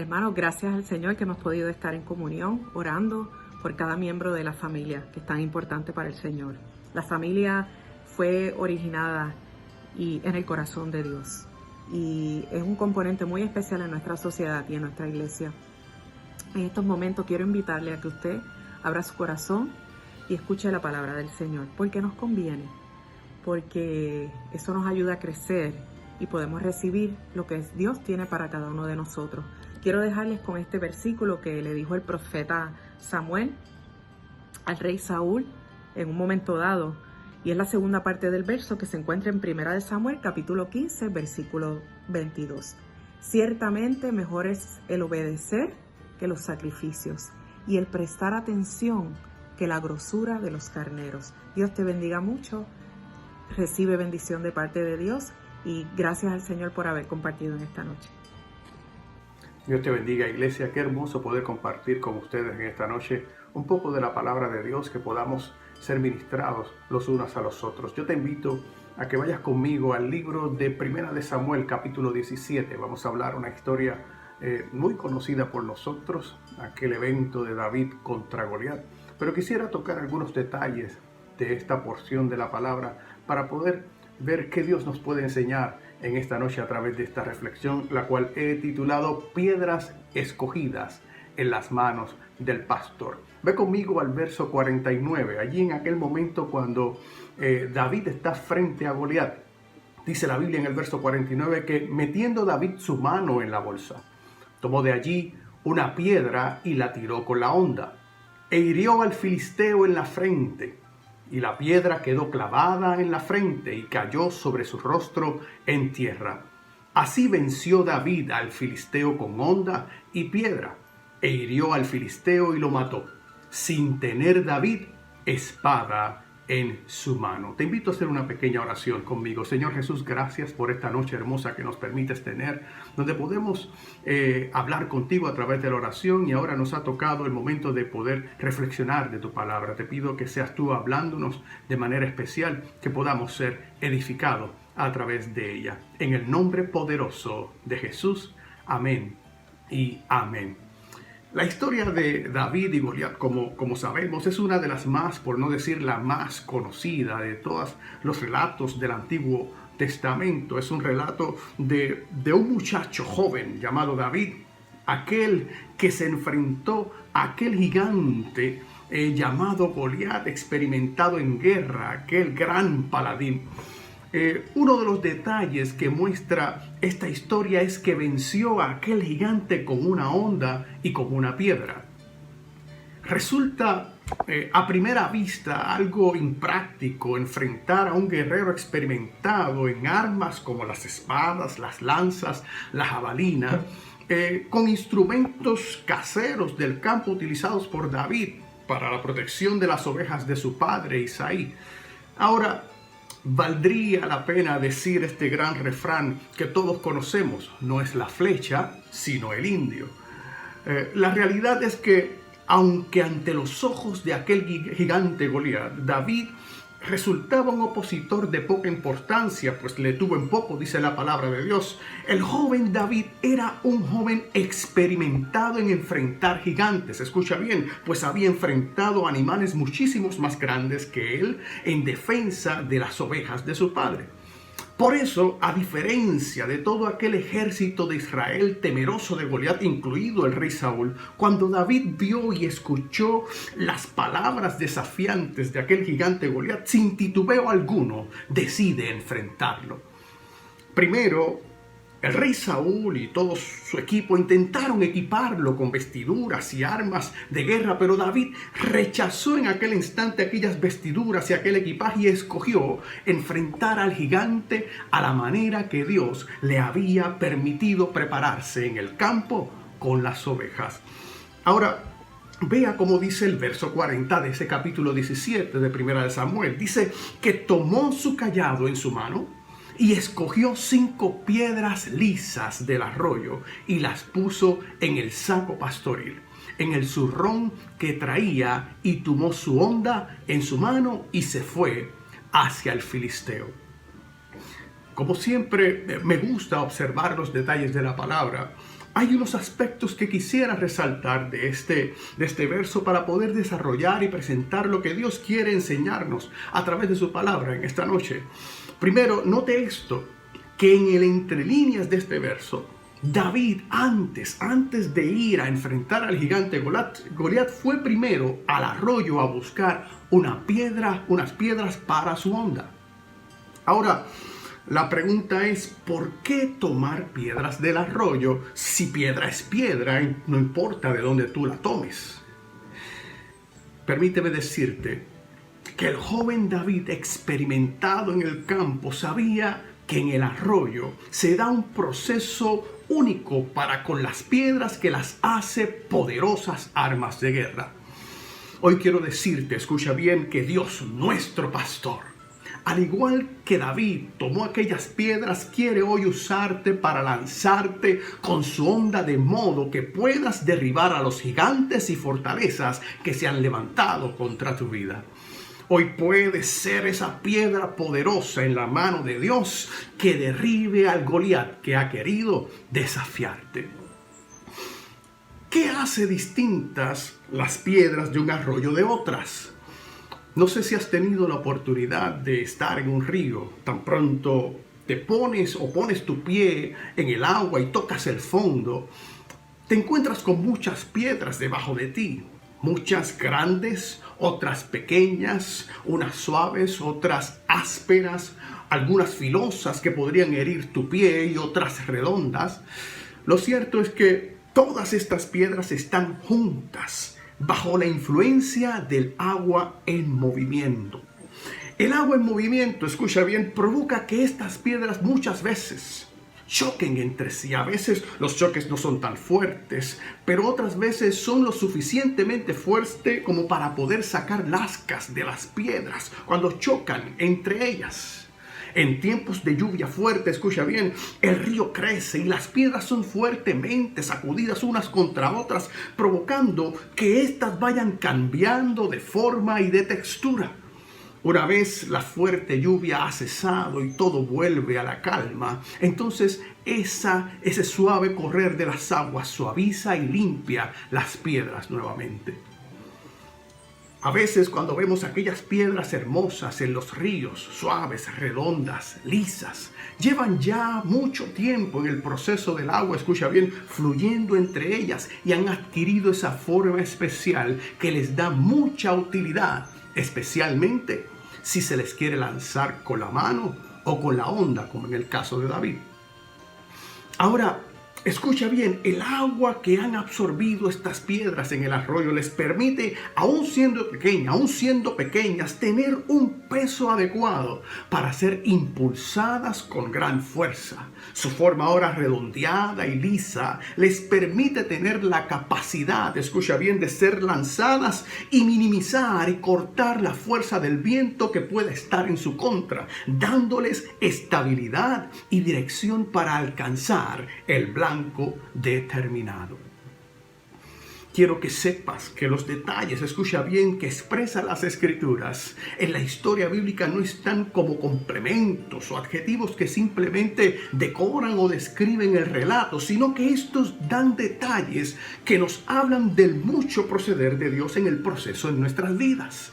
Hermanos, gracias al Señor que hemos podido estar en comunión, orando por cada miembro de la familia, que es tan importante para el Señor. La familia fue originada en el corazón de Dios y es un componente muy especial en nuestra sociedad y en nuestra iglesia. En estos momentos quiero invitarle a que usted abra su corazón y escuche la palabra del Señor, porque nos conviene, porque eso nos ayuda a crecer y podemos recibir lo que Dios tiene para cada uno de nosotros. Quiero dejarles con este versículo que le dijo el profeta Samuel al rey Saúl en un momento dado, y es la segunda parte del verso que se encuentra en 1 Samuel, capítulo 15, versículo 22. Ciertamente mejor es el obedecer que los sacrificios, y el prestar atención que la grosura de los carneros. Dios te bendiga mucho, recibe bendición de parte de Dios, y gracias al Señor por haber compartido en esta noche. Dios te bendiga, iglesia. Qué hermoso poder compartir con ustedes en esta noche un poco de la palabra de Dios, que podamos ser ministrados los unos a los otros. Yo te invito a que vayas conmigo al libro de 1 Samuel, capítulo 17. Vamos a hablar una historia muy conocida por nosotros, aquel evento de David contra Goliat. Pero quisiera tocar algunos detalles de esta porción de la palabra para poder ver qué Dios nos puede enseñar en esta noche a través de esta reflexión, la cual he titulado Piedras escogidas en las manos del pastor. Ve conmigo al verso 49, allí en aquel momento cuando David está frente a Goliat. Dice la Biblia en el verso 49 que metiendo David su mano en la bolsa, tomó de allí una piedra y la tiró con la honda, e hirió al filisteo en la frente, y la piedra quedó clavada en la frente y cayó sobre su rostro en tierra. Así venció David al filisteo con honda y piedra, e hirió al filisteo y lo mató, sin tener David espada en su mano. Te invito a hacer una pequeña oración conmigo. Señor Jesús, gracias por esta noche hermosa que nos permites tener, donde podemos hablar contigo a través de la oración, y ahora nos ha tocado el momento de poder reflexionar de tu palabra. Te pido que seas tú hablándonos de manera especial, que podamos ser edificados a través de ella. En el nombre poderoso de Jesús, amén y amén. La historia de David y Goliat, como sabemos, es una de las más, por no decir la más conocida de todos los relatos del Antiguo Testamento. Es un relato de un muchacho joven llamado David, aquel que se enfrentó a aquel gigante llamado Goliat, experimentado en guerra, aquel gran paladín. Uno de los detalles que muestra esta historia es que venció a aquel gigante con una honda y con una piedra. Resulta a primera vista algo impráctico enfrentar a un guerrero experimentado en armas como las espadas, las lanzas, la jabalina, con instrumentos caseros del campo utilizados por David para la protección de las ovejas de su padre Isaí. Ahora, valdría la pena decir este gran refrán que todos conocemos: no es la flecha, sino el indio. La realidad es que, aunque ante los ojos de aquel gigante Goliat, David resultaba un opositor de poca importancia, pues le tuvo en poco, dice la palabra de Dios. El joven David era un joven experimentado en enfrentar gigantes. Escucha bien, pues había enfrentado animales muchísimos más grandes que él en defensa de las ovejas de su padre. Por eso, a diferencia de todo aquel ejército de Israel temeroso de Goliat, incluido el rey Saúl, cuando David vio y escuchó las palabras desafiantes de aquel gigante Goliat, sin titubeo alguno, decide enfrentarlo. Primero, el rey Saúl y todo su equipo intentaron equiparlo con vestiduras y armas de guerra, pero David rechazó en aquel instante aquellas vestiduras y aquel equipaje y escogió enfrentar al gigante a la manera que Dios le había permitido prepararse en el campo con las ovejas. Ahora, vea cómo dice el verso 40 de ese capítulo 17 de 1 Samuel. Dice que tomó su cayado en su mano y escogió 5 piedras lisas del arroyo y las puso en el saco pastoril, en el zurrón que traía, y tomó su honda en su mano y se fue hacia el filisteo. Como siempre, me gusta observar los detalles de la palabra, hay unos aspectos que quisiera resaltar de este verso para poder desarrollar y presentar lo que Dios quiere enseñarnos a través de su palabra en esta noche. Primero, note esto, que en el entre líneas de este verso, David antes de ir a enfrentar al gigante Goliat, fue primero al arroyo a buscar unas piedras para su honda. Ahora, la pregunta es, ¿por qué tomar piedras del arroyo si piedra es piedra y no importa de dónde tú la tomes? Permíteme decirte que el joven David, experimentado en el campo, sabía que en el arroyo se da un proceso único para con las piedras que las hace poderosas armas de guerra. Hoy quiero decirte, escucha bien, que Dios, nuestro pastor, al igual que David tomó aquellas piedras, quiere hoy usarte para lanzarte con su honda de modo que puedas derribar a los gigantes y fortalezas que se han levantado contra tu vida. Hoy puedes ser esa piedra poderosa en la mano de Dios que derribe al Goliat que ha querido desafiarte. ¿Qué hace distintas las piedras de un arroyo de otras? No sé si has tenido la oportunidad de estar en un río. Tan pronto te pones tu pie en el agua y tocas el fondo, te encuentras con muchas piedras debajo de ti. Muchas grandes, otras pequeñas, unas suaves, otras ásperas, algunas filosas que podrían herir tu pie y otras redondas. Lo cierto es que todas estas piedras están juntas bajo la influencia del agua en movimiento. El agua en movimiento, escucha bien, provoca que estas piedras muchas veces choquen entre sí. A veces los choques no son tan fuertes, pero otras veces son lo suficientemente fuertes como para poder sacar lascas de las piedras cuando chocan entre ellas. En tiempos de lluvia fuerte, escucha bien, el río crece y las piedras son fuertemente sacudidas unas contra otras, provocando que éstas vayan cambiando de forma y de textura. Una vez la fuerte lluvia ha cesado y todo vuelve a la calma, entonces ese suave correr de las aguas suaviza y limpia las piedras nuevamente. A veces cuando vemos aquellas piedras hermosas en los ríos, suaves, redondas, lisas, llevan ya mucho tiempo en el proceso del agua, escucha bien, fluyendo entre ellas y han adquirido esa forma especial que les da mucha utilidad, especialmente si se les quiere lanzar con la mano o con la honda, como en el caso de David. Ahora, escucha bien, el agua que han absorbido estas piedras en el arroyo les permite, aún siendo pequeñas, tener un peso adecuado para ser impulsadas con gran fuerza. Su forma ahora redondeada y lisa les permite tener la capacidad, escucha bien, de ser lanzadas y minimizar y cortar la fuerza del viento que pueda estar en su contra, dándoles estabilidad y dirección para alcanzar el blanco determinado. Quiero que sepas que los detalles, escucha bien, que expresan las escrituras en la historia bíblica no están como complementos o adjetivos que simplemente decoran o describen el relato, sino que estos dan detalles que nos hablan del mucho proceder de Dios en el proceso en nuestras vidas.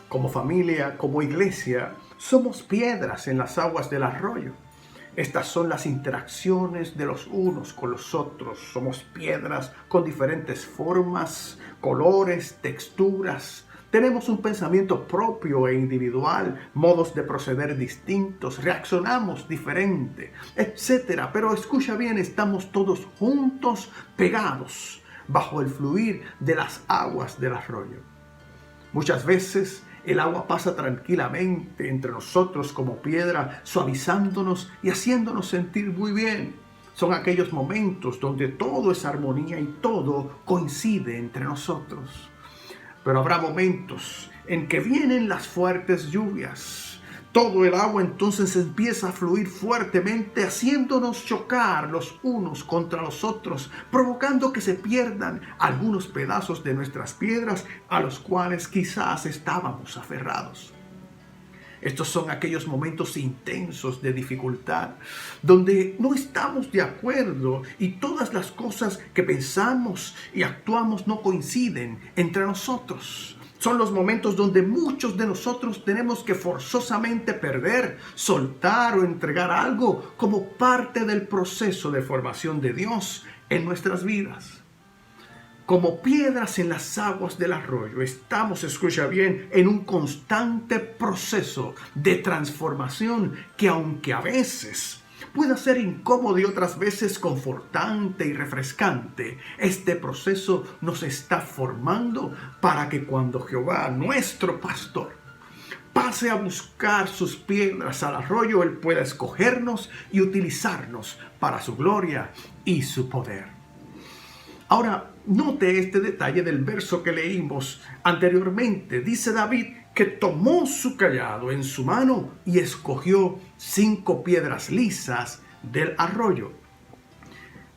Como familia, como iglesia, somos piedras en las aguas del arroyo. Estas son las interacciones de los unos con los otros. Somos piedras con diferentes formas, colores, texturas. Tenemos un pensamiento propio e individual, modos de proceder distintos, reaccionamos diferente, etc. Pero escucha bien, estamos todos juntos, pegados, bajo el fluir de las aguas del arroyo. Muchas veces el agua pasa tranquilamente entre nosotros como piedra, suavizándonos y haciéndonos sentir muy bien. Son aquellos momentos donde todo es armonía y todo coincide entre nosotros. Pero habrá momentos en que vienen las fuertes lluvias. Todo el agua entonces empieza a fluir fuertemente, haciéndonos chocar los unos contra los otros, provocando que se pierdan algunos pedazos de nuestras piedras a los cuales quizás estábamos aferrados. Estos son aquellos momentos intensos de dificultad, donde no estamos de acuerdo y todas las cosas que pensamos y actuamos no coinciden entre nosotros. Son los momentos donde muchos de nosotros tenemos que forzosamente perder, soltar o entregar algo como parte del proceso de formación de Dios en nuestras vidas. Como piedras en las aguas del arroyo, estamos, escucha bien, en un constante proceso de transformación que, aunque a veces pueda ser incómodo y otras veces confortante y refrescante, este proceso nos está formando para que cuando Jehová, nuestro pastor, pase a buscar sus piedras al arroyo, Él pueda escogernos y utilizarnos para su gloria y su poder. Ahora, note este detalle del verso que leímos anteriormente. Dice David que tomó su cayado en su mano y escogió 5 piedras lisas del arroyo.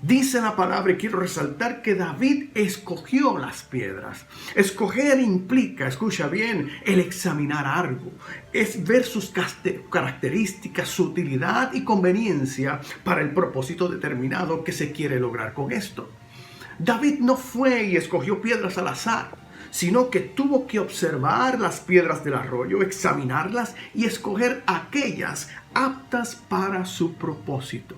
Dice la palabra, y quiero resaltar que David escogió las piedras. Escoger implica, escucha bien, el examinar algo. Es ver sus características, su utilidad y conveniencia para el propósito determinado que se quiere lograr con esto. David no fue y escogió piedras al azar, sino que tuvo que observar las piedras del arroyo, examinarlas y escoger aquellas aptas para su propósito.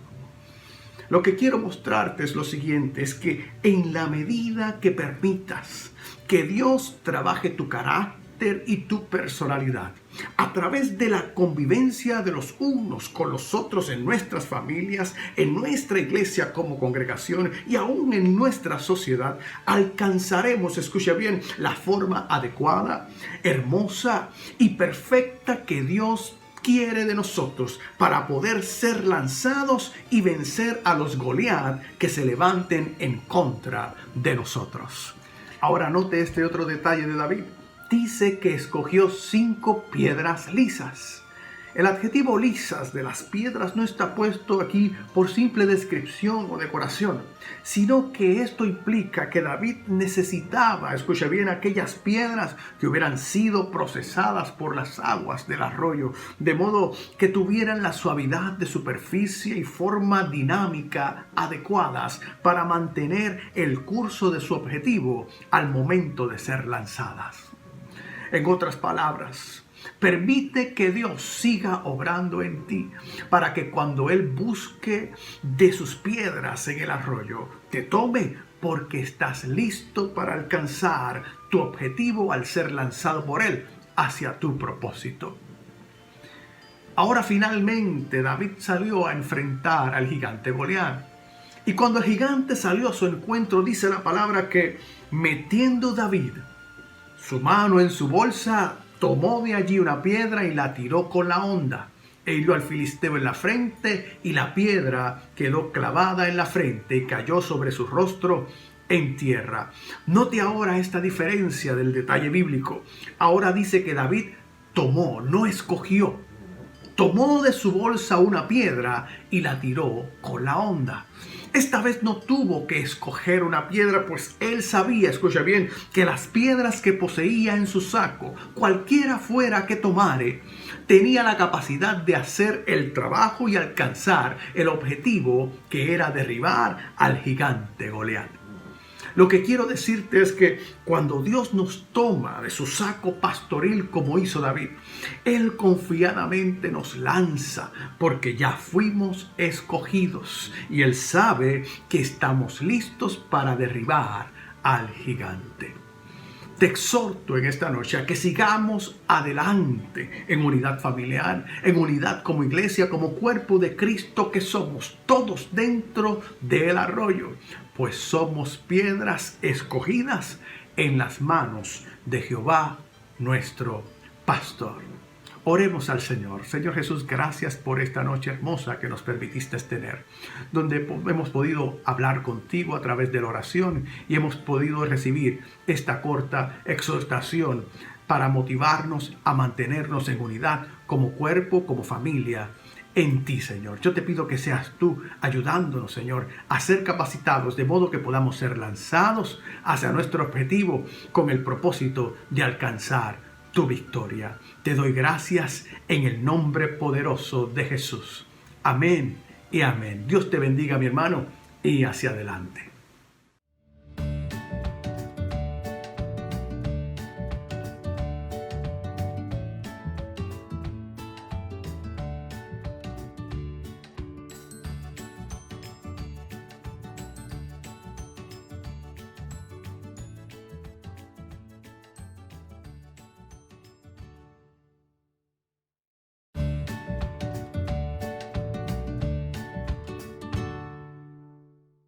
Lo que quiero mostrarte es lo siguiente, es que en la medida que permitas que Dios trabaje tu carácter y tu personalidad, a través de la convivencia de los unos con los otros en nuestras familias, en nuestra iglesia como congregación y aún en nuestra sociedad, alcanzaremos, escucha bien, la forma adecuada, hermosa y perfecta que Dios quiere de nosotros para poder ser lanzados y vencer a los Goliat que se levanten en contra de nosotros. Ahora note este otro detalle de David. Dice que escogió 5 piedras lisas. El adjetivo lisas de las piedras no está puesto aquí por simple descripción o decoración, sino que esto implica que David necesitaba, escucha bien, aquellas piedras que hubieran sido procesadas por las aguas del arroyo, de modo que tuvieran la suavidad de superficie y forma dinámica adecuadas para mantener el curso de su objetivo al momento de ser lanzadas. En otras palabras, permite que Dios siga obrando en ti para que cuando Él busque de sus piedras en el arroyo, te tome porque estás listo para alcanzar tu objetivo al ser lanzado por Él hacia tu propósito. Ahora finalmente David salió a enfrentar al gigante Goliat. Y cuando el gigante salió a su encuentro, dice la palabra que metiendo David su mano en su bolsa, tomó de allí una piedra y la tiró con la honda. E hirió al filisteo en la frente y la piedra quedó clavada en la frente y cayó sobre su rostro en tierra. Note ahora esta diferencia del detalle bíblico. Ahora dice que David tomó, no escogió. Tomó de su bolsa una piedra y la tiró con la honda. Esta vez no tuvo que escoger una piedra, pues él sabía, escucha bien, que las piedras que poseía en su saco, cualquiera fuera que tomare, tenía la capacidad de hacer el trabajo y alcanzar el objetivo que era derribar al gigante Goliat. Lo que quiero decirte es que cuando Dios nos toma de su saco pastoril como hizo David, Él confiadamente nos lanza porque ya fuimos escogidos y Él sabe que estamos listos para derribar al gigante. Te exhorto en esta noche a que sigamos adelante en unidad familiar, en unidad como iglesia, como cuerpo de Cristo que somos, todos dentro del arroyo, pues somos piedras escogidas en las manos de Jehová, nuestro pastor. Oremos al Señor. Señor Jesús, gracias por esta noche hermosa que nos permitiste tener, donde hemos podido hablar contigo a través de la oración y hemos podido recibir esta corta exhortación para motivarnos a mantenernos en unidad como cuerpo, como familia, en ti, Señor. Yo te pido que seas tú ayudándonos, Señor, a ser capacitados de modo que podamos ser lanzados hacia nuestro objetivo con el propósito de alcanzar tu victoria. Te doy gracias en el nombre poderoso de Jesús. Amén y amén. Dios te bendiga, mi hermano, y hacia adelante.